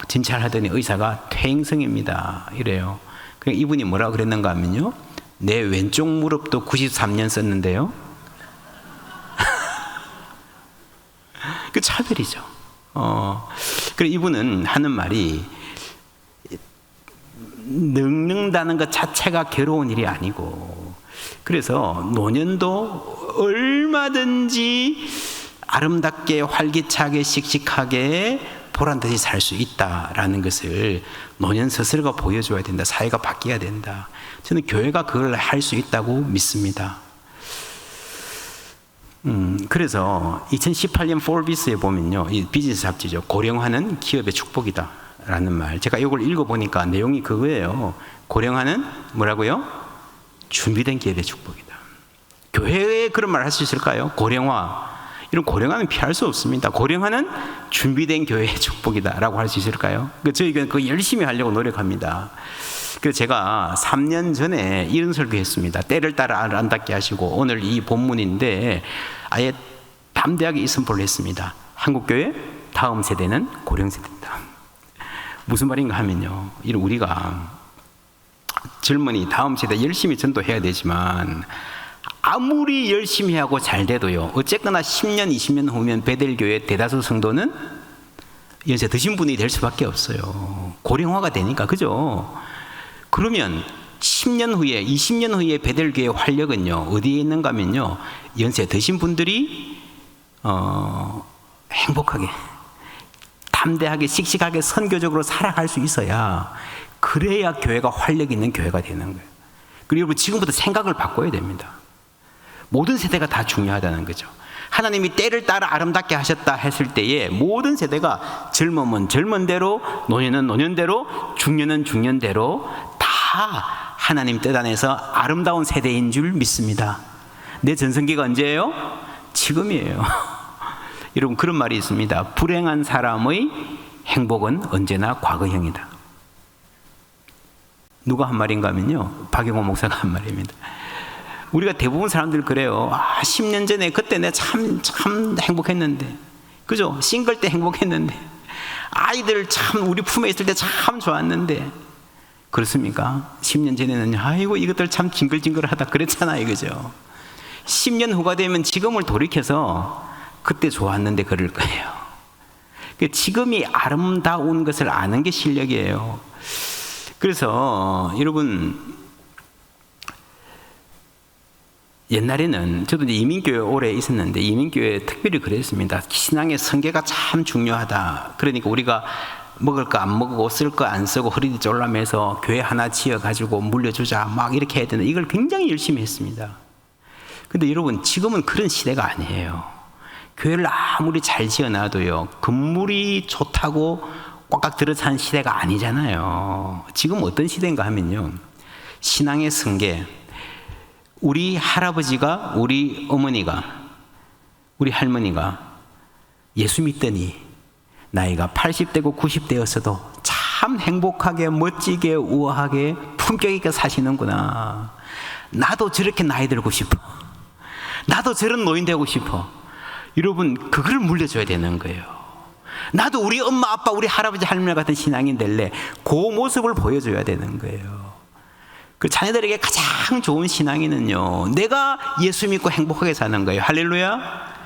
진찰을 하더니 의사가 퇴행성입니다. 이래요. 이분이 뭐라고 그랬는가 하면요, 내 왼쪽 무릎도 93년 썼는데요. 그 차별이죠. 그리고 이분은 하는 말이, 늙는다는 것 자체가 괴로운 일이 아니고, 그래서 노년도 얼마든지 아름답게 활기차게 씩씩하게 보란듯이 살 수 있다라는 것을 노년 스스로가 보여줘야 된다. 사회가 바뀌어야 된다. 저는 교회가 그걸 할 수 있다고 믿습니다. 그래서 2018년 포브스에 보면요, 이 비즈니스 잡지죠. 고령화는 기업의 축복이다 라는 말. 제가 이걸 읽어보니까 내용이 그거예요. 고령화는 뭐라고요? 준비된 기업의 축복이다. 교회에 그런 말 할 수 있을까요? 고령화. 이런 고령화는 피할 수 없습니다. 고령화는 준비된 교회의 축복이다 라고 할 수 있을까요? 저희가 그거 열심히 하려고 노력합니다. 그래서 제가 3년 전에 이런 설교했습니다. 때를 따라 아름답게 하시고, 오늘 이 본문인데 아예 담대하게 이 선포를 했습니다. 한국교회 다음 세대는 고령세대입니다. 무슨 말인가 하면요, 우리가 젊은이 다음 세대 열심히 전도해야 되지만 아무리 열심히 하고 잘 돼도요, 어쨌거나 10년 20년 후면 베델교회 대다수 성도는 연세 드신 분이 될 수밖에 없어요. 고령화가 되니까. 그죠? 그러면 10년 후에 20년 후에 베델교회 활력은요 어디에 있는가 하면요, 연세 드신 분들이 행복하게 담대하게 씩씩하게 선교적으로 살아갈 수 있어야, 그래야 교회가 활력 있는 교회가 되는 거예요. 그리고 여러분, 지금부터 생각을 바꿔야 됩니다. 모든 세대가 다 중요하다는 거죠. 하나님이 때를 따라 아름답게 하셨다 했을 때에 모든 세대가, 젊음은 젊은대로, 노년은 노년대로, 중년은 중년대로 다 하나님 뜻 안에서 아름다운 세대인 줄 믿습니다. 내 전성기가 언제예요? 지금이에요. 여러분, 그런 말이 있습니다. 불행한 사람의 행복은 언제나 과거형이다. 누가 한 말인가 하면요, 박영호 목사가 한 말입니다. 우리가 대부분 사람들 그래요. 10년 전에 그때 내가 참 행복했는데, 그죠? 싱글 때 행복했는데, 아이들 참 우리 품에 있을 때 참 좋았는데. 그렇습니까? 10년 전에는 아이고 이것들 참 징글징글하다 그랬잖아요. 그죠? 10년 후가 되면 지금을 돌이켜서 그때 좋았는데 그럴 거예요. 지금이 아름다운 것을 아는 게 실력이에요. 그래서 여러분, 옛날에는 저도 이제 이민교회 오래 있었는데 이민교회 특별히 그랬습니다. 신앙의 성계가 참 중요하다. 그러니까 우리가 먹을 거 안 먹고 쓸 거 안 쓰고 허리띠 졸라매서 교회 하나 지어가지고 물려주자 막 이렇게 해야 되는데 이걸 굉장히 열심히 했습니다. 근데 여러분, 지금은 그런 시대가 아니에요. 교회를 아무리 잘 지어놔도요, 건물이 좋다고 꽉꽉 들어찬 시대가 아니잖아요. 지금 어떤 시대인가 하면요, 신앙의 승계, 우리 할아버지가, 우리 어머니가, 우리 할머니가 예수 믿더니 나이가 80대고 90대였어도 참 행복하게, 멋지게, 우아하게, 품격 있게 사시는구나. 나도 저렇게 나이 들고 싶어. 나도 저런 노인 되고 싶어. 여러분, 그걸 물려줘야 되는 거예요. 나도 우리 엄마, 아빠, 우리 할아버지, 할머니 같은 신앙인 될래. 그 모습을 보여줘야 되는 거예요. 그 자녀들에게 가장 좋은 신앙인은요, 내가 예수 믿고 행복하게 사는 거예요. 할렐루야.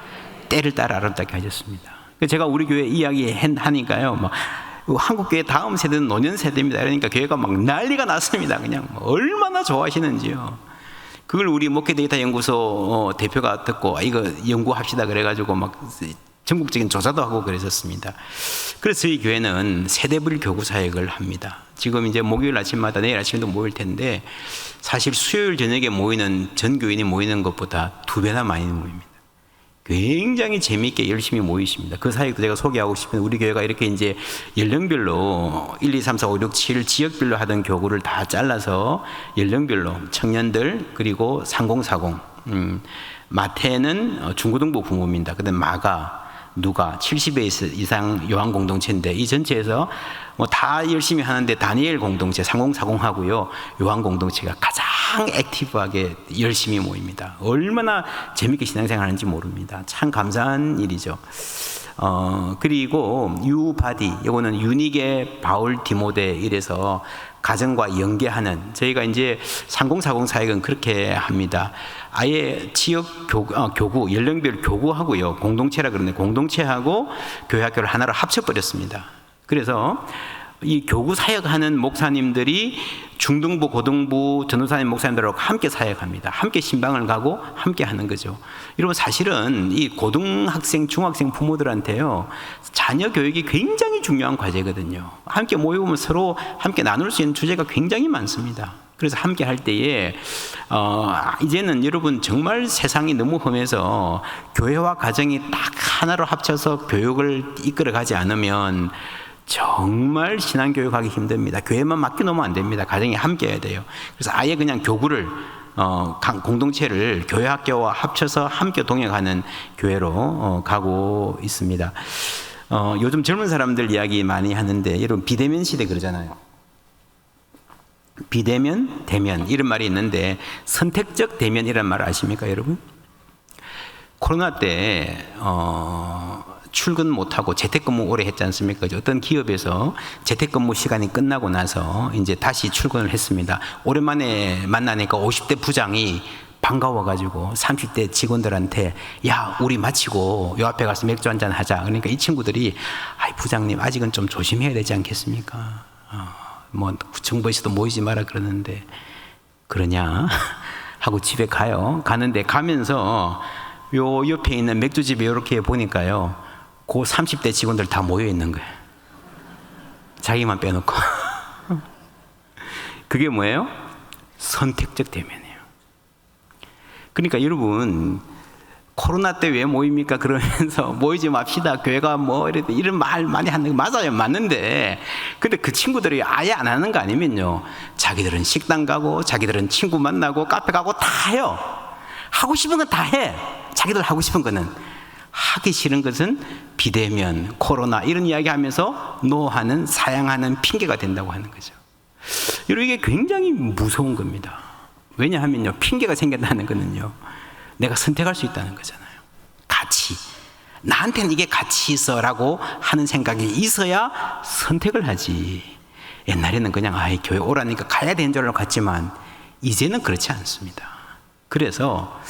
때를 따라 아름답게 하셨습니다. 제가 우리 교회 이야기 하니까요, 막 한국 교회 다음 세대는 노년 세대입니다. 그러니까 교회가 막 난리가 났습니다. 그냥 얼마나 좋아하시는지요. 그걸 우리 목회 데이터 연구소 대표가 듣고 이거 연구합시다 그래가지고 막 전국적인 조사도 하고 그랬었습니다. 그래서 저희 교회는 세대별 교구 사역을 합니다. 지금 이제 목요일 아침마다 내일 아침에도 모일 텐데, 사실 수요일 저녁에 모이는 전 교인이 모이는 것보다 2배나 많이 모입니다. 굉장히 재미있게 열심히 모이십니다. 그 사이도 제가 소개하고 싶은, 우리 교회가 이렇게 이제 연령별로 1, 2, 3, 4, 5, 6, 7 지역별로 하던 교구를 다 잘라서 연령별로 청년들, 그리고 3040, 마태는 중고등부 부모입니다. 그다음 마가, 누가 70회 이상 요한 공동체인데, 이 전체에서 뭐 다 열심히 하는데 다니엘 공동체 3040 하고요, 요한 공동체가 가장 액티브하게 열심히 모입니다. 얼마나 재밌게 신앙생활 하는지 모릅니다. 참 감사한 일이죠. 그리고 유바디, 이거는 유닉의 바울 디모데 이래서 가정과 연계하는, 저희가 이제 3040 사역은 그렇게 합니다. 아예 지역 교구, 연령별 교구하고요, 공동체라 그러는데 공동체하고 교회학교를 하나로 합쳐버렸습니다. 그래서 이 교구 사역하는 목사님들이 중등부, 고등부, 전도사님, 목사님들하고 함께 사역합니다. 함께 신방을 가고 함께 하는 거죠. 여러분, 사실은 이 고등학생, 중학생 부모들한테요, 자녀 교육이 굉장히 중요한 과제거든요. 함께 모이면 서로 함께 나눌 수 있는 주제가 굉장히 많습니다. 그래서 함께 할 때에 이제는 여러분 정말 세상이 너무 험해서 교회와 가정이 딱 하나로 합쳐서 교육을 이끌어가지 않으면 정말 신앙교육하기 힘듭니다. 교회만 맡겨놓으면 안 됩니다. 가정이 함께 해야 돼요. 그래서 아예 그냥 교구를 공동체를 교회학교와 합쳐서 함께 동행하는 교회로 가고 있습니다. 요즘 젊은 사람들 이야기 많이 하는데, 여러분 비대면 시대 그러잖아요. 비대면, 대면 이런 말이 있는데, 선택적 대면이란 말 아십니까, 여러분? 코로나 때 출근 못하고 재택근무 오래 했지 않습니까? 어떤 기업에서 재택근무 시간이 끝나고 나서 이제 다시 출근을 했습니다. 오랜만에 만나니까 50대 부장이 반가워가지고 30대 직원들한테, 야, 우리 마치고 요 앞에 가서 맥주 한잔 하자. 그러니까 이 친구들이, 아이, 부장님 아직은 좀 조심해야 되지 않겠습니까? 뭐 정부에서도 모이지 마라 그러는데, 그러냐 하고 집에 가요. 가는데 가면서 요 옆에 있는 맥주집에 이렇게 보니까요, 그 30대 직원들 다 모여 있는 거예요. 자기만 빼놓고. 그게 뭐예요? 선택적 대면이에요. 그러니까 여러분, 코로나 때 왜 모입니까? 그러면서 모이지 맙시다. 교회가 뭐 이런 말 많이 하는 거 맞아요. 맞는데, 근데 그 친구들이 아예 안 하는 거 아니면요, 자기들은 식당 가고 자기들은 친구 만나고 카페 가고 다 해요. 하고 싶은 건 다 해. 자기들 하고 싶은 거는. 하기 싫은 것은 비대면, 코로나 이런 이야기 하면서 노하는, 사양하는 핑계가 된다고 하는 거죠. 여러분, 이게 굉장히 무서운 겁니다. 왜냐하면요, 핑계가 생긴다는 거는요, 내가 선택할 수 있다는 거잖아요. 가치. 나한테는 이게 가치 있어 라고 하는 생각이 있어야 선택을 하지. 옛날에는 그냥 교회 오라니까 가야 되는 줄 알고 갔지만, 이제는 그렇지 않습니다. 그래서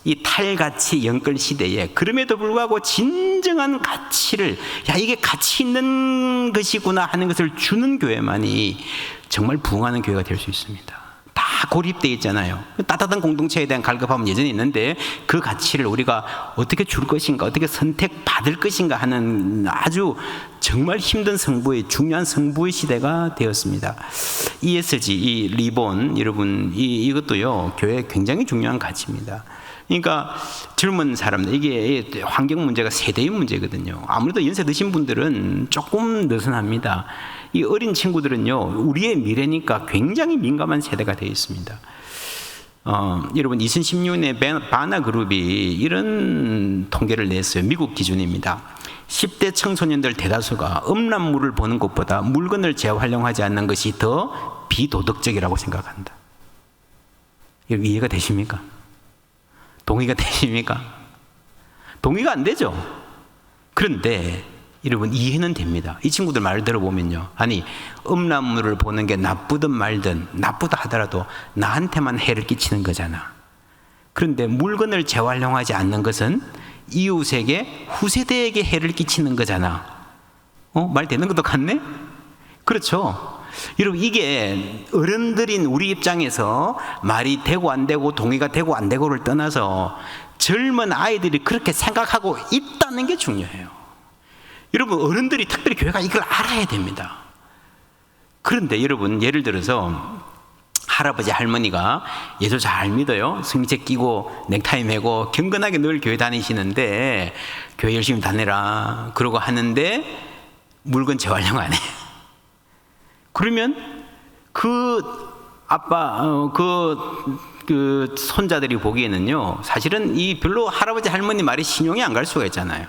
이 탈가치 연끌 시대에 그럼에도 불구하고 진정한 가치를, 야, 이게 가치 있는 것이구나 하는 것을 주는 교회만이 정말 부흥하는 교회가 될 수 있습니다. 다 고립되어 있잖아요. 따뜻한 공동체에 대한 갈급함은 여전히 있는데, 그 가치를 우리가 어떻게 줄 것인가, 어떻게 선택받을 것인가 하는 아주 정말 힘든 성부의, 중요한 성부의 시대가 되었습니다. ESG, 이 리본, 여러분, 이것도요, 교회에 굉장히 중요한 가치입니다. 그러니까 젊은 사람들, 이게 환경 문제가 세대의 문제거든요. 아무래도 연세 드신 분들은 조금 느슨합니다. 이 어린 친구들은요, 우리의 미래니까 굉장히 민감한 세대가 되어 있습니다. 여러분 2016년에 바나 그룹이 이런 통계를 냈어요. 미국 기준입니다. 10대 청소년들 대다수가 음란물을 보는 것보다 물건을 재활용하지 않는 것이 더 비도덕적이라고 생각한다. 이해가 되십니까? 동의가 되십니까? 동의가 안 되죠. 그런데 여러분 이해는 됩니다. 이 친구들 말 들어보면요, 아니 음란물을 보는 게 나쁘든 말든, 나쁘다 하더라도 나한테만 해를 끼치는 거잖아. 그런데 물건을 재활용하지 않는 것은 이웃에게, 후세대에게 해를 끼치는 거잖아. 말 되는 것도 같네? 그렇죠. 여러분 이게 어른들인 우리 입장에서 말이 되고 안 되고, 동의가 되고 안 되고를 떠나서 젊은 아이들이 그렇게 생각하고 있다는 게 중요해요. 여러분 어른들이, 특별히 교회가 이걸 알아야 됩니다. 그런데 여러분 예를 들어서 할아버지 할머니가 예수 잘 믿어요. 승리책 끼고 넥타이 매고 경건하게 늘 교회 다니시는데, 교회 열심히 다니라 그러고 하는데 물건 재활용 안 해. 그러면 그 아빠, 그 손자들이 보기에는요, 사실은 이 별로 할아버지 할머니 말이 신용이 안 갈 수가 있잖아요.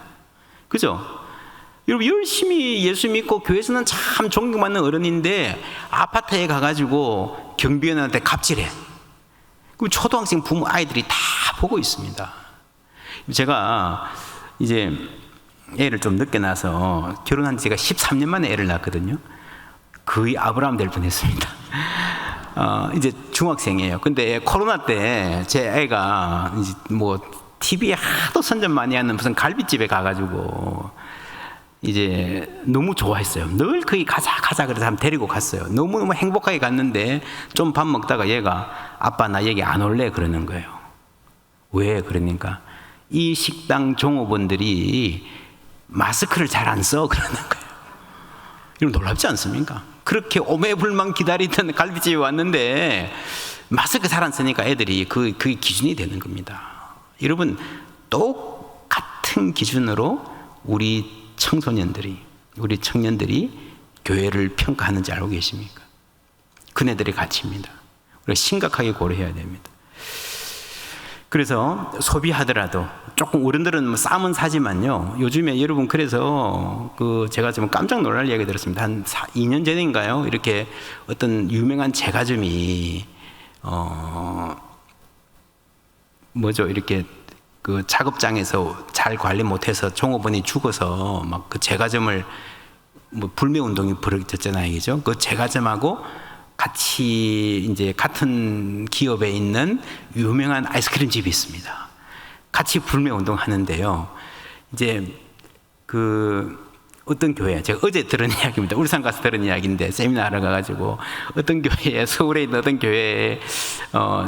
그죠? 여러분 열심히 예수 믿고 교회에서는 참 존경받는 어른인데 아파트에 가가지고 경비원한테 갑질해. 그럼 초등학생 부모 아이들이 다 보고 있습니다. 제가 이제 애를 좀 늦게 낳아서 결혼한 지가 13년 만에 애를 낳았거든요. 거의 아브라함 될 뻔했습니다. 이제 중학생이에요. 근데 코로나 때 제 애가 이제 뭐 TV에 하도 선전 많이 하는 무슨 갈비집에 가가지고 이제 너무 좋아했어요. 늘 거기 가자 그래서 한번 데리고 갔어요. 너무너무 행복하게 갔는데 좀 밥 먹다가 얘가 아빠 나 여기 안 올래 그러는 거예요. 왜 그러니까 이 식당 종업원들이 마스크를 잘 안 써 그러는 거예요. 이런 놀랍지 않습니까? 그렇게 오매불만 기다리던 갈비집에 왔는데 마스크 잘 안 쓰니까 애들이 그게 기준이 되는 겁니다. 여러분 똑같은 기준으로 우리 청소년들이, 우리 청년들이 교회를 평가하는지 알고 계십니까? 그네들의 가치입니다. 우리가 심각하게 고려해야 됩니다. 그래서 소비하더라도 조금, 어른들은 뭐 싸면 사지만요, 요즘에 여러분 그래서 제가 좀 깜짝 놀랄 이야기 들었습니다. 한 2년 전인가요? 이렇게 어떤 유명한 제과점이 이렇게 그 작업장에서 잘 관리 못해서 종업원이 죽어서 막 그 제과점을 불매 운동이 벌어졌잖아요, 그죠? 그 제과점하고 같이 이제 같은 기업에 있는 유명한 아이스크림 집이 있습니다. 같이 불매 운동 하는데요. 이제 어떤 교회, 제가 어제 들은 이야기입니다. 울산 가서 들은 이야기인데, 세미나를 가가지고 어떤 교회에, 서울에 있는 어떤 교회에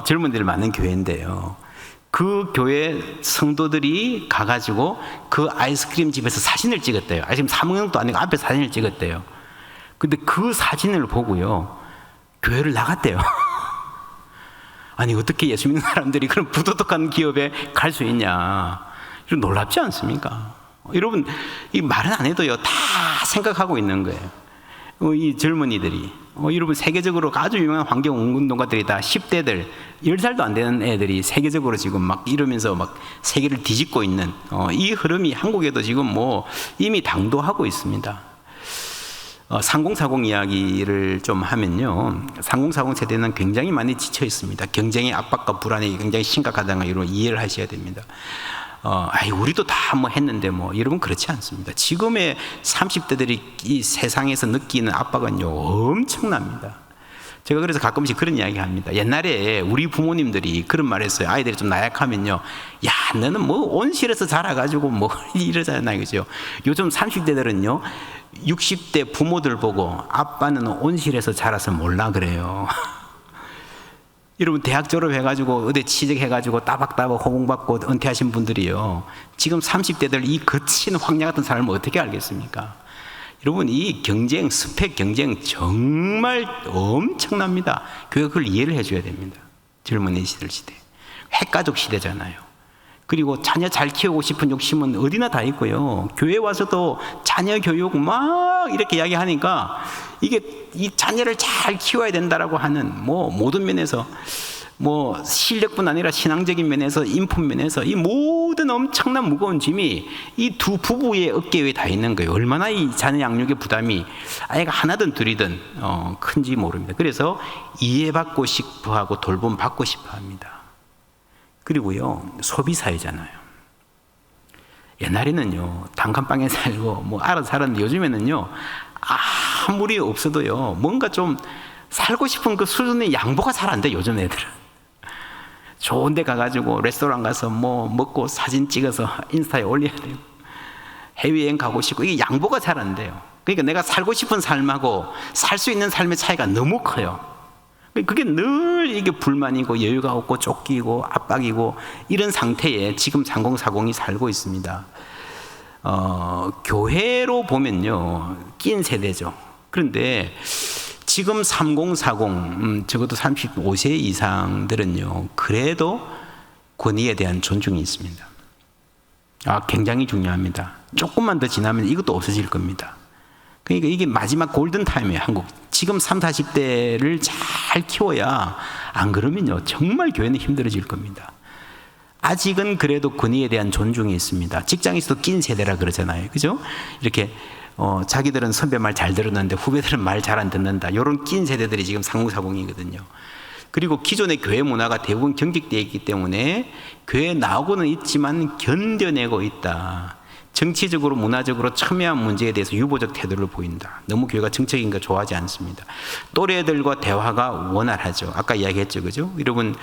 젊은이들 많은 교회인데요. 그 교회 성도들이 가가지고 그 아이스크림 집에서 사진을 찍었대요. 아이스크림 사 먹는 것도 아니고 앞에 사진을 찍었대요. 근데 그 사진을 보고요, 교회를 나갔대요. 아니 어떻게 예수 믿는 사람들이 그런 부도덕한 기업에 갈 수 있냐. 이런 놀랍지 않습니까? 여러분 이 말은 안 해도요 다 생각하고 있는 거예요. 이 젊은이들이, 여러분 세계적으로 아주 유명한 환경운동가들이 다 10대들, 10살도 안 되는 애들이 세계적으로 지금 막 이러면서 막 세계를 뒤집고 있는 이 흐름이 한국에도 지금 뭐 이미 당도하고 있습니다. 3040 이야기를 좀 하면요, 3040 세대는 굉장히 많이 지쳐 있습니다. 경쟁의 압박과 불안이 굉장히 심각하다는 걸 이해를 하셔야 됩니다. 우리도 다 뭐 했는데 여러분 그렇지 않습니다. 지금의 30대들이 이 세상에서 느끼는 압박은요 엄청납니다. 제가 그래서 가끔씩 그런 이야기 합니다. 옛날에 우리 부모님들이 그런 말 했어요. 아이들이 좀 나약하면요, 야 너는 뭐 온실에서 자라가지고 뭐 이러잖아요, 그죠? 요즘 30대들은요 60대 부모들 보고 아빠는 온실에서 자라서 몰라 그래요. 여러분 대학 졸업해가지고 어디 취직해가지고 따박따박 호봉받고 은퇴하신 분들이요, 지금 30대들 이 거친 황야 같은 삶을 어떻게 알겠습니까? 여러분 이 경쟁, 스펙 경쟁 정말 엄청납니다. 교회가 그걸 이해를 해줘야 됩니다. 젊은이 시대 핵가족 시대잖아요. 그리고 자녀 잘 키우고 싶은 욕심은 어디나 다 있고요. 교회 와서도 자녀 교육 막 이렇게 이야기하니까 이게 이 자녀를 잘 키워야 된다라고 하는 모든 면에서 실력뿐 아니라 신앙적인 면에서 인품 면에서 이 모든 엄청난 무거운 짐이 이 두 부부의 어깨 위에 다 있는 거예요. 얼마나 이 자녀 양육의 부담이 아이가 하나든 둘이든 큰지 모릅니다. 그래서 이해받고 싶어하고 돌봄 받고 싶어합니다. 그리고요, 소비사회잖아요. 옛날에는요, 단칸방에 살고 알아서 살았는데 요즘에는요, 아무리 없어도요, 뭔가 좀 살고 싶은 그 수준의 양보가 잘 안 돼, 요즘 애들은. 좋은 데 가가지고 레스토랑 가서 먹고 사진 찍어서 인스타에 올려야 돼요. 해외여행 가고 싶고, 이게 양보가 잘 안 돼요. 그러니까 내가 살고 싶은 삶하고 살 수 있는 삶의 차이가 너무 커요. 그게 늘 이게 불만이고 여유가 없고 쫓기고 압박이고 이런 상태에 지금 3040이 살고 있습니다. 교회로 보면요, 낀 세대죠. 그런데 지금 3040, 적어도 35세 이상들은요, 그래도 권위에 대한 존중이 있습니다. 굉장히 중요합니다. 조금만 더 지나면 이것도 없어질 겁니다. 그러니까 이게 마지막 골든타임이에요, 한국. 지금 30, 40대를 잘 키워야, 안 그러면요, 정말 교회는 힘들어질 겁니다. 아직은 그래도 권위에 대한 존중이 있습니다. 직장에서도 낀 세대라 그러잖아요. 그죠? 이렇게, 자기들은 선배 말 잘 들었는데 후배들은 말 잘 안 듣는다. 이런 낀 세대들이 지금 3040이거든요. 그리고 기존의 교회 문화가 대부분 경직되어 있기 때문에 교회에 나오고는 있지만 견뎌내고 있다. 정치적으로 문화적으로 첨예한 문제에 대해서 유보적 태도를 보인다. 너무 교회가 정책인 거 좋아하지 않습니다. 또래들과 대화가 원활하죠. 아까 이야기했죠, 그죠? 여러분,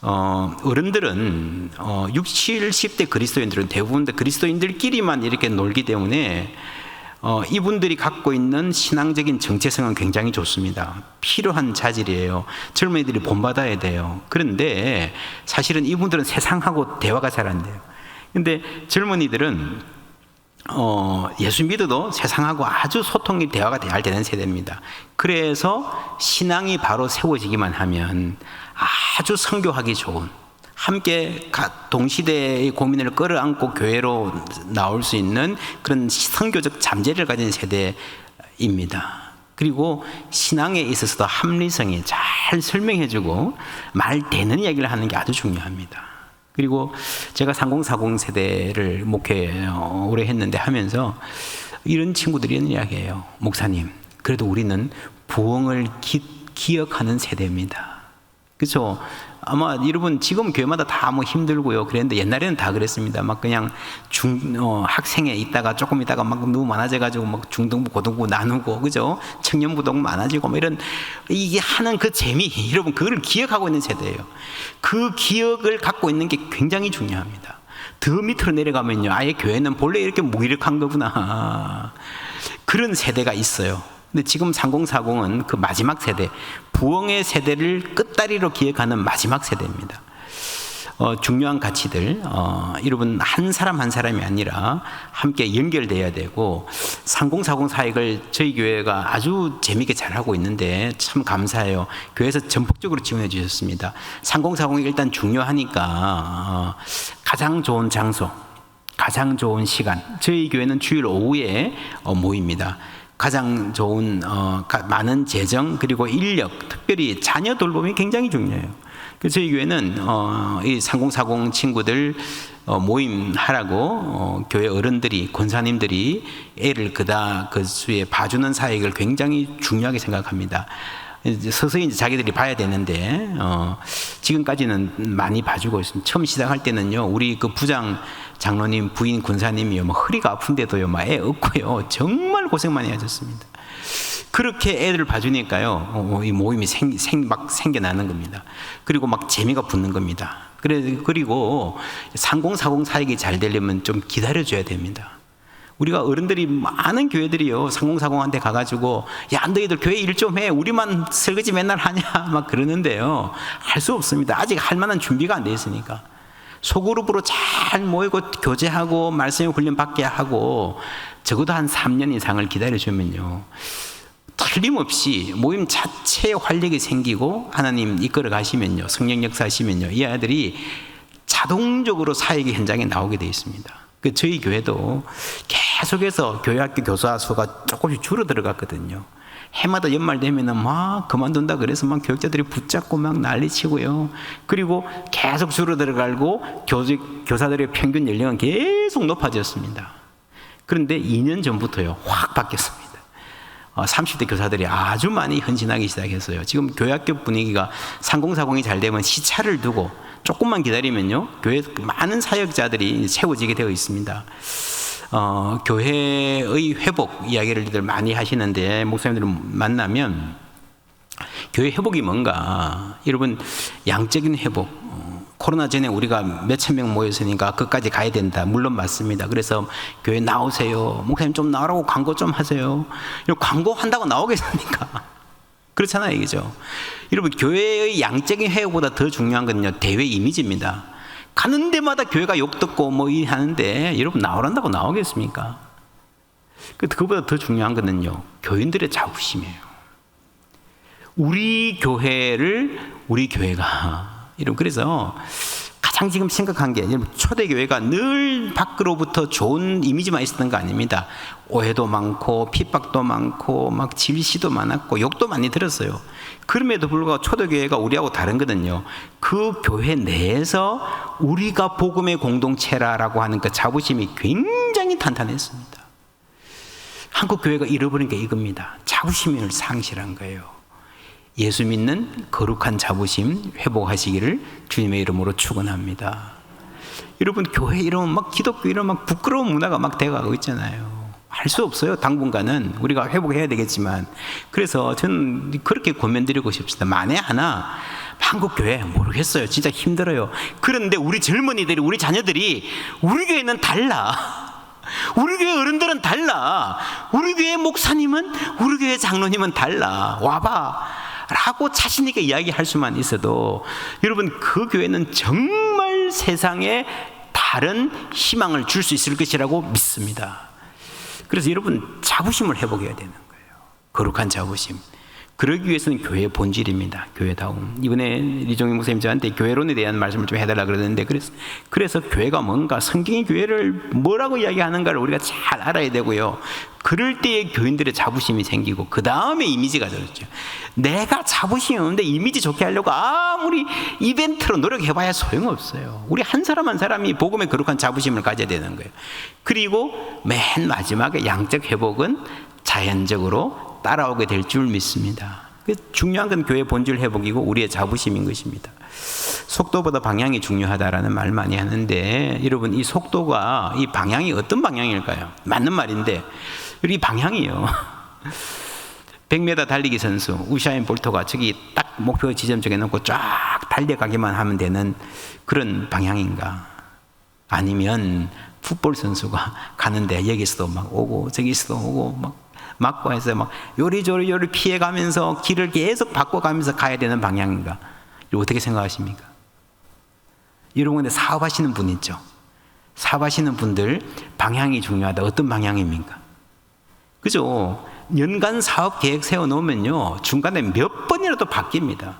어른들은 60, 70대 그리스도인들은 대부분 그리스도인들끼리만 이렇게 놀기 때문에 이분들이 갖고 있는 신앙적인 정체성은 굉장히 좋습니다. 필요한 자질이에요. 젊은이들이 본받아야 돼요. 그런데 사실은 이분들은 세상하고 대화가 잘 안 돼요. 근데 젊은이들은 예수 믿어도 세상하고 아주 소통이 대화가 잘 되는 세대입니다. 그래서 신앙이 바로 세워지기만 하면 아주 선교하기 좋은, 함께 동시대의 고민을 끌어안고 교회로 나올 수 있는 그런 선교적 잠재를 가진 세대입니다. 그리고 신앙에 있어서도 합리성이 잘 설명해주고 말 되는 이야기를 하는 게 아주 중요합니다. 그리고 제가 3040 세대를 목회 오래 했는데 하면서 이런 친구들이 있는 이야기예요. 목사님, 그래도 우리는 부흥을 기억하는 세대입니다. 그렇죠? 아마 여러분 지금 교회마다 다 힘들고요. 그랬는데 옛날에는 다 그랬습니다. 막 그냥 학생회 있다가 조금 있다가 막 너무 많아져가지고 막 중등부, 고등부 나누고, 그죠? 청년부동 많아지고 뭐 이런 이게 하는 그 재미, 여러분 그걸 기억하고 있는 세대예요. 그 기억을 갖고 있는 게 굉장히 중요합니다. 더 밑으로 내려가면요, 아예 교회는 본래 이렇게 무기력한 거구나. 그런 세대가 있어요. 근데 지금 3040은 그 마지막 세대, 부흥의 세대를 끝다리로 기억하는 마지막 세대입니다. 중요한 가치들, 여러분 한 사람 한 사람이 아니라 함께 연결돼야 되고, 3040 사역을 저희 교회가 아주 재미있게 잘하고 있는데 참 감사해요. 교회에서 전폭적으로 지원해 주셨습니다. 3040이 일단 중요하니까 가장 좋은 장소, 가장 좋은 시간, 저희 교회는 주일 오후에 모입니다. 가장 좋은 많은 재정 그리고 인력, 특별히 자녀 돌봄이 굉장히 중요해요. 그래서 저희 교회는 이 3040 친구들 모임하라고 교회 어른들이, 권사님들이 애를 그 수에 봐주는 사역을 굉장히 중요하게 생각합니다. 서서히 이제 자기들이 봐야 되는데 지금까지는 많이 봐주고 있습니다. 처음 시작할 때는요, 우리 그 부장 장로님 부인 군사님이요, 허리가 아픈데도요, 애 없고요, 정말 고생 많이 하셨습니다. 그렇게 애들을 봐주니까요, 이 모임이 막 생겨나는 겁니다. 그리고 막 재미가 붙는 겁니다. 그리고 3040 사역이 잘 되려면 좀 기다려줘야 됩니다. 우리가 어른들이 많은 교회들이요, 3040한테 가가지고 야 너희들 교회 일 좀 해, 우리만 설거지 맨날 하냐 막 그러는데요, 할 수 없습니다. 아직 할 만한 준비가 안 돼 있으니까. 소그룹으로 잘 모이고 교제하고 말씀의 훈련 받게 하고 적어도 한 3년 이상을 기다려주면요, 틀림없이 모임 자체에 활력이 생기고 하나님 이끌어 가시면요, 성령 역사하시면요, 이 아이들이 자동적으로 사역의 현장에 나오게 되어 있습니다. 저희 교회도 계속해서 교회학교 교사 수가 조금씩 줄어들어갔거든요. 해마다 연말 되면은 막 그만둔다 그래서 막 교육자들이 붙잡고 막 난리치고요. 그리고 계속 줄어들어가고 교사들의 평균 연령은 계속 높아졌습니다. 그런데 2년 전부터요, 확 바뀌었습니다. 30대 교사들이 아주 많이 헌신하기 시작했어요. 지금 교회학교 분위기가 3040이 잘 되면 시차를 두고 조금만 기다리면요, 교회 많은 사역자들이 채워지게 되어 있습니다. 교회의 회복 이야기를 많이 하시는데, 목사님들 만나면 교회 회복이 뭔가, 여러분, 양적인 회복, 코로나 전에 우리가 몇천 명 모였으니까 그까지 가야 된다, 물론 맞습니다. 그래서 교회 나오세요, 목사님 좀 나오라고 광고 좀 하세요. 광고 한다고 나오겠습니까? 그렇잖아요, 그죠? 여러분, 교회의 양적인 회복보다 더 중요한 건요, 대회 이미지입니다. 가는 데마다 교회가 욕 듣고 뭐 이 하는데, 여러분 나오란다고 나오겠습니까? 그거보다 더 중요한 거는요, 교인들의 자부심이에요. 우리 교회가 여러분, 그래서 가장 지금 심각한 게, 여러분, 초대교회가 늘 밖으로부터 좋은 이미지만 있었던 거 아닙니다. 오해도 많고 핍박도 많고 막 질시도 많았고 욕도 많이 들었어요. 그럼에도 불구하고 초대교회가 우리하고 다른 거는요, 그 교회 내에서 우리가 복음의 공동체라고 하는 그 자부심이 굉장히 탄탄했습니다. 한국 교회가 잃어버린 게 이겁니다. 자부심을 상실한 거예요. 예수 믿는 거룩한 자부심 회복하시기를 주님의 이름으로 축원합니다. 여러분, 교회 이러면 막 기독교 이러면 막 부끄러운 문화가 막 돼가고 있잖아요. 할 수 없어요. 당분간은 우리가 회복해야 되겠지만, 그래서 저는 그렇게 권면드리고 싶습니다. 만에 하나 한국 교회 모르겠어요, 진짜 힘들어요. 그런데 우리 젊은이들이, 우리 자녀들이 우리 교회는 달라, 우리 교회 어른들은 달라, 우리 교회 목사님은, 우리 교회 장로님은 달라, 와봐 라고 자신있게 이야기할 수만 있어도, 여러분, 그 교회는 정말 세상에 다른 희망을 줄 수 있을 것이라고 믿습니다. 그래서 여러분, 자부심을 회복해야 되는 거예요. 거룩한 자부심. 그러기 위해서는 교회의 본질입니다. 교회다움. 이번에 리종희 목사님 저한테 교회론에 대한 말씀을 좀 해달라 그러는데, 그래서 교회가 뭔가, 성경이 교회를 뭐라고 이야기하는가를 우리가 잘 알아야 되고요. 그럴 때에 교인들의 자부심이 생기고, 그 다음에 이미지가 들었죠. 내가 자부심이 없는데 이미지 좋게 하려고 아무리 이벤트로 노력해봐야 소용없어요. 우리 한 사람 한 사람이 복음의 거룩한 자부심을 가져야 되는 거예요. 그리고 맨 마지막에 양적 회복은 자연적으로 따라오게 될 줄 믿습니다. 중요한 건 교회 본질 회복이고 우리의 자부심인 것입니다. 속도보다 방향이 중요하다라는 말 많이 하는데, 여러분, 이 속도가, 이 방향이 어떤 방향일까요? 맞는 말인데, 이 방향이요, 100m 달리기 선수 우샤인 볼트가 저기 딱 목표 지점 쪽에 놓고 쫙 달려가기만 하면 되는 그런 방향인가? 아니면 풋볼 선수가 가는데 여기서도 막 오고 저기서도 오고 막 막고 해서 막 요리조리 피해가면서 길을 계속 바꿔가면서 가야 되는 방향인가? 이거 어떻게 생각하십니까? 여러분, 근데 사업하시는 분 있죠? 사업하시는 분들 방향이 중요하다. 어떤 방향입니까? 그죠? 연간 사업 계획 세워놓으면요, 중간에 몇 번이라도 바뀝니다.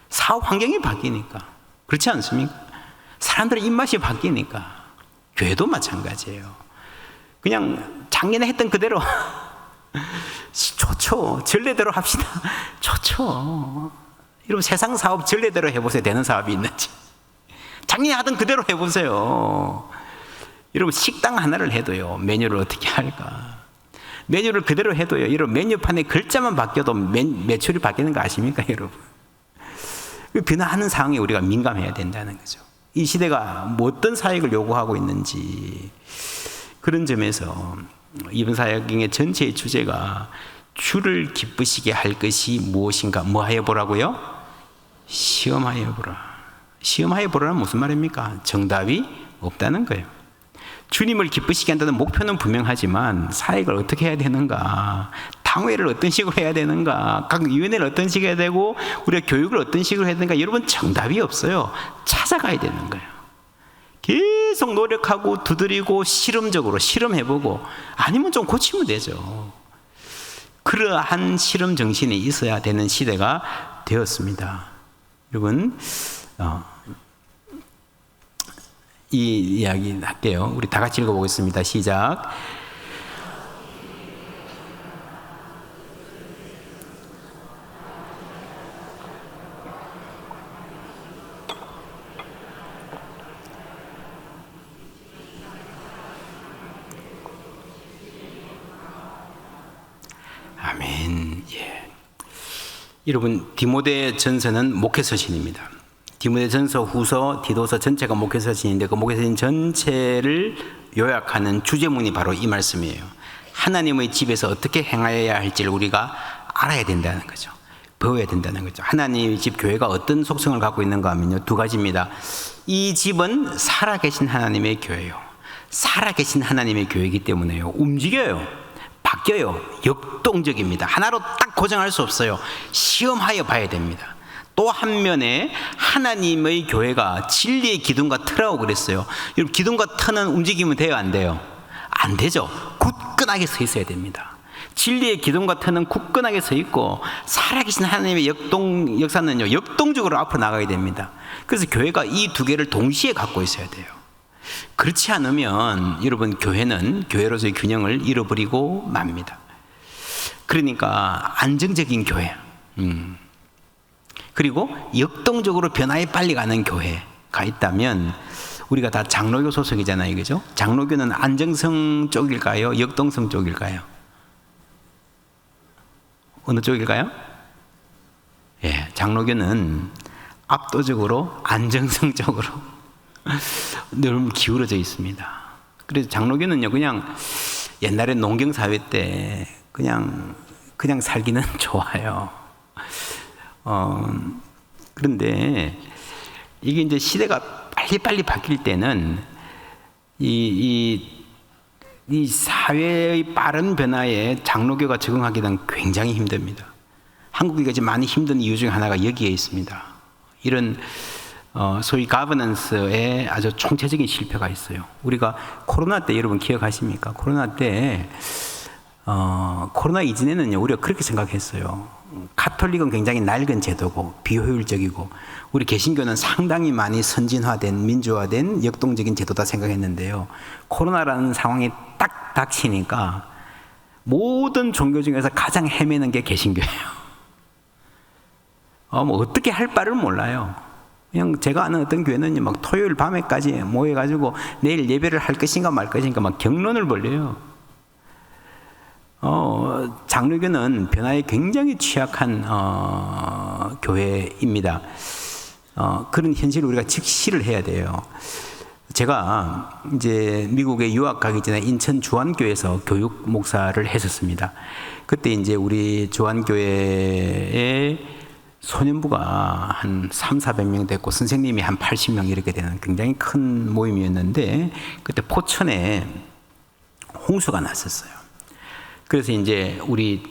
사업 환경이 바뀌니까. 그렇지 않습니까? 사람들의 입맛이 바뀌니까. 교회도 마찬가지예요. 그냥 작년에 했던 그대로 좋죠. 전례대로 합시다. 좋죠. 여러분, 세상 사업 전례대로 해보세요. 되는 사업이 있는지. 작년에 하던 그대로 해보세요. 여러분, 식당 하나를 해도요, 메뉴를 어떻게 할까? 메뉴를 그대로 해도요, 여러분, 메뉴판에 글자만 바뀌어도 매출이 바뀌는 거 아십니까, 여러분? 변화하는 상황에 우리가 민감해야 된다는 거죠. 이 시대가 뭐 어떤 사역을 요구하고 있는지, 그런 점에서 이번 사역의 전체의 주제가 주를 기쁘시게 할 것이 무엇인가? 뭐 하여 보라고요? 시험하여 보라. 시험하여 보라는 무슨 말입니까? 정답이 없다는 거예요. 주님을 기쁘시게 한다는 목표는 분명하지만 사역을 어떻게 해야 되는가, 당회를 어떤 식으로 해야 되는가, 각 위원회를 어떤 식으로 해야 되고 우리가 교육을 어떤 식으로 해야 되는가, 여러분, 정답이 없어요. 찾아가야 되는 거예요. 계속 노력하고 두드리고 실험적으로 실험해보고, 아니면 좀 고치면 되죠. 그러한 실험 정신이 있어야 되는 시대가 되었습니다. 여러분, 이 이야기 할게요. 우리 다 같이 읽어보겠습니다. 시작. 아멘. 예. 여러분, 디모데 전서는 목회서신입니다. 디모데 전서, 후서, 디도서 전체가 목회서신인데 그 목회서신 전체를 요약하는 주제문이 바로 이 말씀이에요. 하나님의 집에서 어떻게 행하여야 할지를 우리가 알아야 된다는 거죠. 배워야 된다는 거죠. 하나님의 집 교회가 어떤 속성을 갖고 있는가 하면요, 두 가지입니다. 이 집은 살아계신 하나님의 교회예요. 살아계신 하나님의 교회이기 때문에요, 움직여요, 바뀌어요, 역동적입니다. 하나로 딱 고정할 수 없어요. 시험하여 봐야 됩니다. 또 한 면에 하나님의 교회가 진리의 기둥과 터라고 그랬어요. 여러분, 기둥과 터는 움직이면 돼요, 안 돼요? 안 되죠. 굳건하게 서 있어야 됩니다. 진리의 기둥과 터는 굳건하게 서 있고 살아계신 하나님의 역사는요, 역동적으로 앞으로 나가야 됩니다. 그래서 교회가 이 두 개를 동시에 갖고 있어야 돼요. 그렇지 않으면 여러분, 교회는 교회로서의 균형을 잃어버리고 맙니다. 그러니까 안정적인 교회, 그리고 역동적으로 변화에 빨리 가는 교회가 있다면, 우리가 다 장로교 소속이잖아요, 그죠? 장로교는 안정성 쪽일까요? 역동성 쪽일까요? 어느 쪽일까요? 예, 장로교는 압도적으로 안정성 쪽으로 너무 기울어져 있습니다. 그래서 장로교는요, 그냥 옛날에 농경사회 때 그냥 살기는 좋아요. 그런데 이게 이제 시대가 빨리 바뀔 때는 이 사회의 빠른 변화에 장로교가 적응하기는 굉장히 힘듭니다. 한국이 지금 많이 힘든 이유 중에 하나가 여기에 있습니다. 이런 소위 가버넌스에 아주 총체적인 실패가 있어요. 우리가 코로나 때 여러분 기억하십니까? 코로나 때 코로나 이전에는요, 우리가 그렇게 생각했어요. 카톨릭은 굉장히 낡은 제도고 비효율적이고 우리 개신교는 상당히 많이 선진화된 민주화된 역동적인 제도다 생각했는데요, 코로나라는 상황이 딱 닥치니까 모든 종교 중에서 가장 헤매는 게 개신교예요. 뭐 어떻게 할 바를 몰라요. 그냥 제가 아는 어떤 교회는 막 토요일 밤에까지 모여가지고 내일 예배를 할 것인가 말 것인가 막 경론을 벌려요. 장로교는 변화에 굉장히 취약한 교회입니다. 그런 현실을 우리가 직시를 해야 돼요. 제가 이제 미국에 유학 가기 전에 인천 주안교회에서 교육 목사를 했었습니다. 그때 이제 우리 주안교회에 소년부가 한 300~400명 됐고 선생님이 한 80명 이렇게 되는 굉장히 큰 모임이었는데, 그때 포천에 홍수가 났었어요. 그래서 이제 우리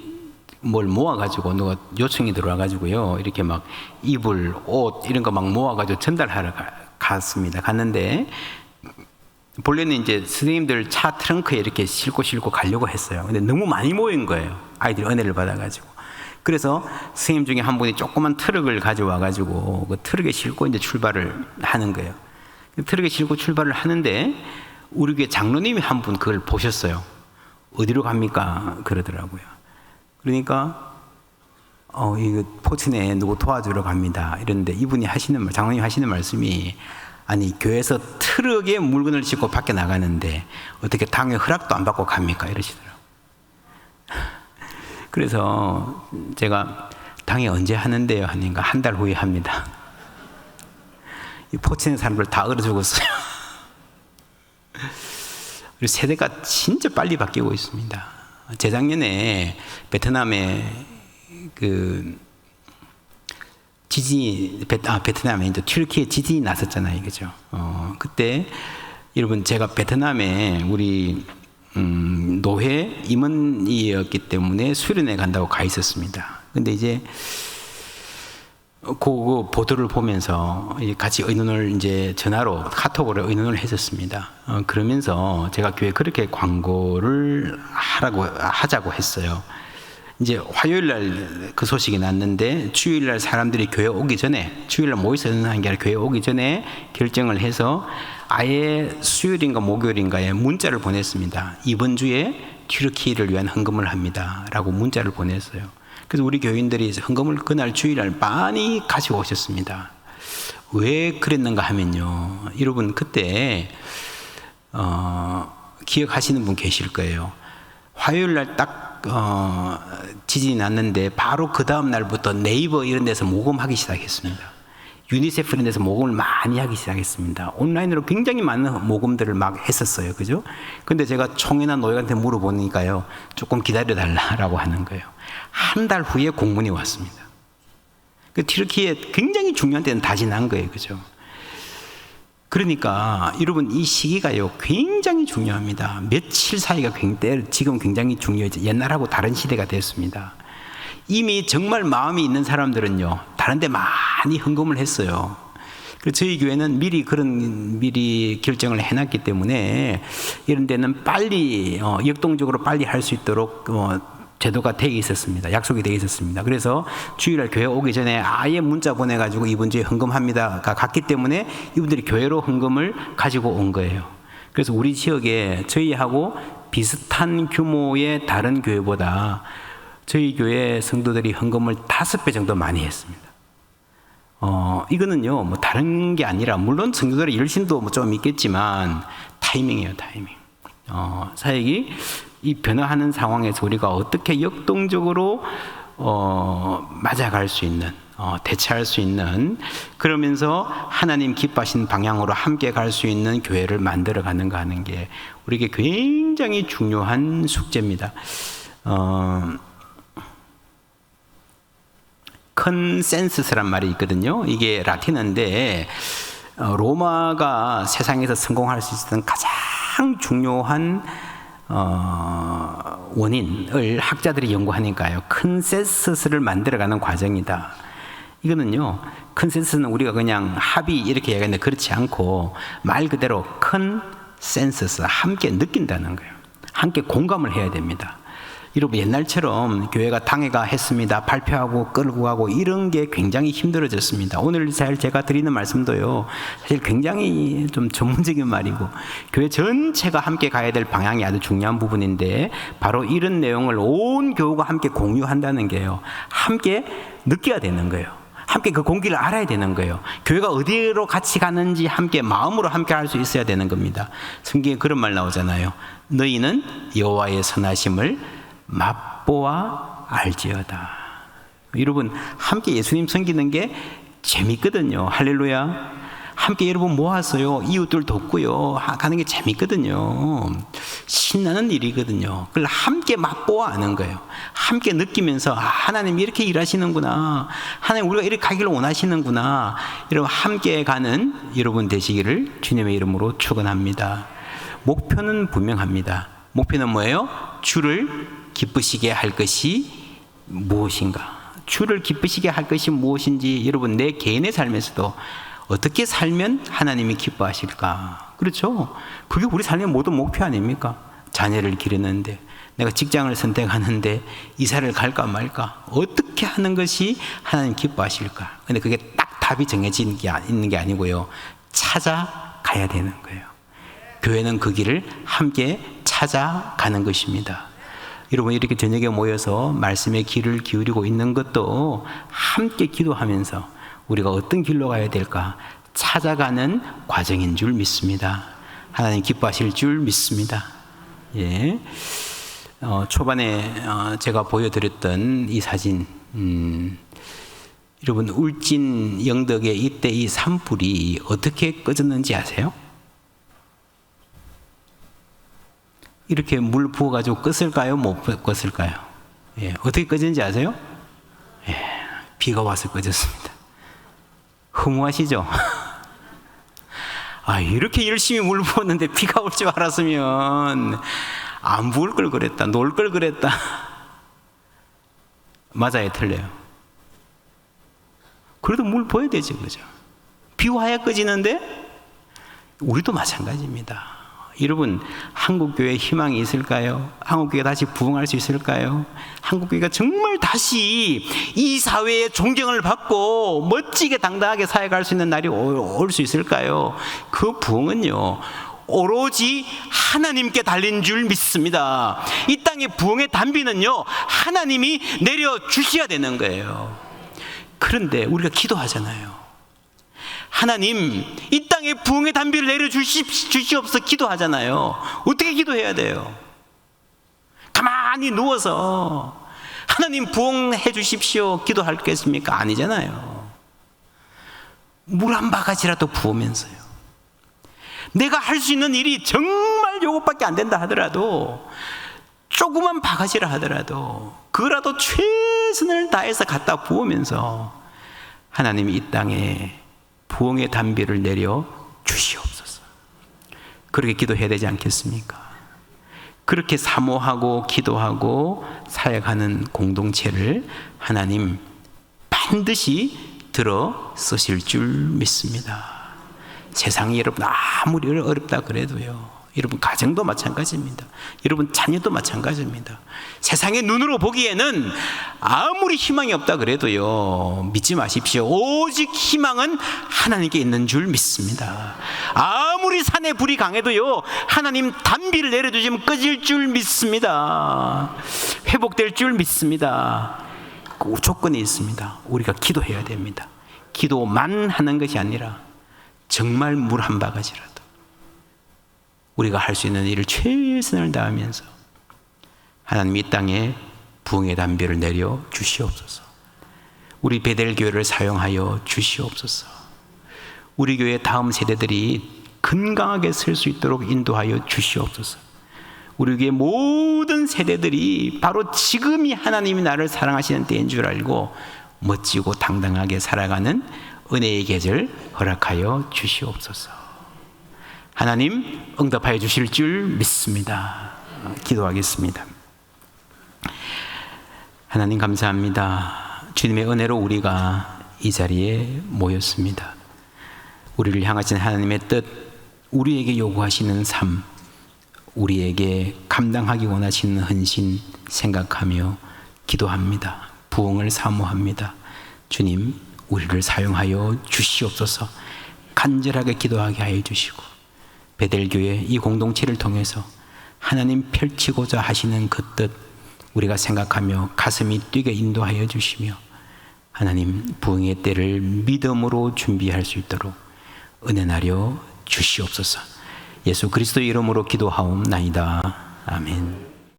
뭘 모아가지고 누가 요청이 들어와가지고요, 이렇게 막 이불, 옷 이런 거 막 모아가지고 전달하러 갔습니다. 갔는데 본래는 이제 선생님들 차 트렁크에 이렇게 싣고 가려고 했어요. 근데 너무 많이 모인 거예요, 아이들이 은혜를 받아가지고. 그래서 선생님 중에 한 분이 조그만 트럭을 가져와가지고 그 트럭에 싣고 이제 출발을 하는 거예요. 트럭에 싣고 출발을 하는데 우리 교회 장로님이 한 분 그걸 보셨어요. 어디로 갑니까? 그러더라고요. 그러니까 이거 포천에 누구 도와주러 갑니다 이랬는데 이분이 장로님 하시는 말씀이, 아니 교회에서 트럭에 물건을 싣고 밖에 나가는데 어떻게 당의 허락도 안 받고 갑니까? 이러시더라고요. 그래서 제가 당회 언제 하는데요? 하니까 한 달 후에 합니다. 이 포천의 사람들 다 얼어 죽었어요. 그리고 세대가 진짜 빨리 바뀌고 있습니다. 재작년에 베트남에 그 지진이 베트남에 이제 튀르키예 지진이 났었잖아요, 그죠? 그때 여러분 제가 베트남에 우리 노회 임원이었기 때문에 수련회 간다고 가 있었습니다. 근데 이제 그 보도를 보면서 같이 의논을 이제 전화로 카톡으로 의논을 했었습니다. 그러면서 제가 교회 그렇게 광고를 하자고 했어요. 이제 화요일 날 그 소식이 났는데 주일 날 사람들이 교회 오기 전에, 주일 날 모여서 의논하는 게 아니라 교회 오기 전에 결정을 해서 아예 수요일인가 목요일인가에 문자를 보냈습니다. 이번 주에 튀르키예를 위한 헌금을 합니다 라고 문자를 보냈어요. 그래서 우리 교인들이 헌금을 그날 주일날 많이 가지고 오셨습니다. 왜 그랬는가 하면요, 여러분 그때 기억하시는 분 계실 거예요. 화요일날 딱 지진이 났는데 바로 그 다음 날부터 네이버 이런 데서 모금하기 시작했습니다. 유니세프 이런 데서 모금을 많이 하기 시작했습니다. 온라인으로 굉장히 많은 모금들을 막 했었어요. 그죠? 근데 제가 총회나 노예한테 물어보니까요, 조금 기다려달라고 하는 거예요. 한 달 후에 공문이 왔습니다. 그 튀르키예 굉장히 중요한 때는 다시 난 거예요. 그죠? 그러니까 여러분 이 시기가요 굉장히 중요합니다. 며칠 사이가 지금 굉장히 중요해져. 옛날하고 다른 시대가 됐습니다. 이미 정말 마음이 있는 사람들은요 다른 데 많이 헌금을 했어요. 그래서 저희 교회는 미리 결정을 해놨기 때문에 이런 데는 빨리 역동적으로 빨리 할 수 있도록 제도가 되어 있었습니다. 약속이 되어 있었습니다. 그래서 주일날 교회 오기 전에 아예 문자 보내가지고 이번 주에 헌금합니다가 갔기 때문에 이분들이 교회로 헌금을 가지고 온 거예요. 그래서 우리 지역에 저희하고 비슷한 규모의 다른 교회보다 저희 교회 성도들이 헌금을 5배 정도 많이 했습니다. 이거는요, 뭐 다른 게 아니라, 물론 성도들의 열심도 좀 있겠지만, 타이밍이에요, 타이밍. 사역이 이 변화하는 상황에서 우리가 어떻게 역동적으로, 맞아갈 수 있는, 대처할 수 있는, 그러면서 하나님 기뻐하시는 방향으로 함께 갈 수 있는 교회를 만들어 가는가 하는 게 우리에게 굉장히 중요한 숙제입니다. 컨센서스란 말이 있거든요. 이게 라틴어인데 로마가 세상에서 성공할 수 있었던 가장 중요한 원인을 학자들이 연구하니까요, 컨센서스를 만들어가는 과정이다. 이거는요, 컨센서스는 우리가 그냥 합의 이렇게 얘기하는데 그렇지 않고 말 그대로 컨센서스, 함께 느낀다는 거예요. 함께 공감을 해야 됩니다. 여러분 옛날처럼 교회가 당회가 했습니다, 발표하고 끌고 가고 이런 게 굉장히 힘들어졌습니다. 오늘 제가 드리는 말씀도요, 사실 굉장히 좀 전문적인 말이고 교회 전체가 함께 가야 될 방향이 아주 중요한 부분인데, 바로 이런 내용을 온 교우가 함께 공유한다는 게요, 함께 느껴야 되는 거예요. 함께 그 공기를 알아야 되는 거예요. 교회가 어디로 같이 가는지 함께 마음으로 함께 할 수 있어야 되는 겁니다. 성경에 그런 말 나오잖아요. 너희는 여호와의 선하심을 맛보아 알지어다. 여러분 함께 예수님 섬기는 게 재밌거든요. 할렐루야. 함께 여러분 모았어요. 이웃들 돕고요 가는 게 재밌거든요. 신나는 일이거든요. 그걸 함께 맛보아 아는 거예요. 함께 느끼면서 하나님 이렇게 일하시는구나, 하나님 우리가 이렇게 가기를 원하시는구나, 여러분 함께 가는 여러분 되시기를 주님의 이름으로 축원합니다. 목표는 분명합니다. 목표는 뭐예요? 주를 기쁘시게 할 것이 무엇인가? 주를 기쁘시게 할 것이 무엇인지 여러분 내 개인의 삶에서도 어떻게 살면 하나님이 기뻐하실까? 그렇죠? 그게 우리 삶의 모든 목표 아닙니까? 자녀를 기르는데, 내가 직장을 선택하는데 이사를 갈까 말까, 어떻게 하는 것이 하나님 기뻐하실까? 근데 그게 딱 답이 정해진 게 있는 게 아니고요, 찾아가야 되는 거예요. 교회는 그 길을 함께 찾아가는 것입니다. 여러분 이렇게 저녁에 모여서 말씀에 귀를 기울이고 있는 것도 함께 기도하면서 우리가 어떤 길로 가야 될까 찾아가는 과정인 줄 믿습니다. 하나님 기뻐하실 줄 믿습니다. 예. 초반에 제가 보여드렸던 이 사진, 여러분 울진 영덕의 이때 이 산불이 어떻게 꺼졌는지 아세요? 이렇게 물 부어가지고 껐을까요? 못 껐을까요? 예, 어떻게 꺼졌는지 아세요? 예, 비가 와서 꺼졌습니다. 허무하시죠? 이렇게 열심히 물 부었는데 비가 올 줄 알았으면 안 부을 걸 그랬다, 놀 걸 그랬다. 맞아요, 틀려요? 그래도 물 부어야 되죠, 그죠? 비 와야 꺼지는데 우리도 마찬가지입니다. 여러분, 한국교회에 희망이 있을까요? 한국교회가 다시 부흥할 수 있을까요? 한국교회가 정말 다시 이 사회의 존경을 받고 멋지게 당당하게 사역할 수 있는 날이 올 수 있을까요? 그 부흥은요, 오로지 하나님께 달린 줄 믿습니다. 이 땅의 부흥의 단비는요, 하나님이 내려주셔야 되는 거예요. 그런데 우리가 기도하잖아요. 하나님, 이 땅에 부흥의 단비를 내려주시옵소서 기도하잖아요. 어떻게 기도해야 돼요? 가만히 누워서 하나님 부흥해 주십시오 기도하겠습니까? 아니잖아요. 물 한 바가지라도 부으면서요, 내가 할 수 있는 일이 정말 요것밖에 안 된다 하더라도, 조그만 바가지라 하더라도 그거라도 최선을 다해서 갖다 부으면서 하나님이 이 땅에 부흥의 단비를 내려 주시옵소서. 그렇게 기도해야 되지 않겠습니까? 그렇게 사모하고 기도하고 사역하는 공동체를 하나님 반드시 들어 쓰실 줄 믿습니다. 세상이 여러분 아무리 어렵다 그래도요, 여러분 가정도 마찬가지입니다. 여러분 자녀도 마찬가지입니다. 세상의 눈으로 보기에는 아무리 희망이 없다 그래도요, 믿지 마십시오. 오직 희망은 하나님께 있는 줄 믿습니다. 아무리 산에 불이 강해도요, 하나님 단비를 내려주시면 꺼질 줄 믿습니다. 회복될 줄 믿습니다. 그 조건이 있습니다. 우리가 기도해야 됩니다. 기도만 하는 것이 아니라 정말 물 한 바가지라도 우리가 할 수 있는 일을 최선을 다하면서 하나님 이 땅에 부흥의 단비를 내려 주시옵소서. 우리 베델교회를 사용하여 주시옵소서. 우리 교회 다음 세대들이 건강하게 설 수 있도록 인도하여 주시옵소서. 우리 교회 모든 세대들이 바로 지금이 하나님이 나를 사랑하시는 때인 줄 알고 멋지고 당당하게 살아가는 은혜의 계절 허락하여 주시옵소서. 하나님 응답하여 주실 줄 믿습니다. 기도하겠습니다. 하나님 감사합니다. 주님의 은혜로 우리가 이 자리에 모였습니다. 우리를 향하신 하나님의 뜻, 우리에게 요구하시는 삶, 우리에게 감당하기 원하시는 헌신 생각하며 기도합니다. 부흥을 사모합니다. 주님, 우리를 사용하여 주시옵소서. 간절하게 기도하게 하여 주시고 베델교회 이 공동체를 통해서 하나님 펼치고자 하시는 그 뜻 우리가 생각하며 가슴이 뛰게 인도하여 주시며 하나님 부흥의 때를 믿음으로 준비할 수 있도록 은혜나려 주시옵소서. 예수 그리스도의 이름으로 기도하옵나이다. 아멘.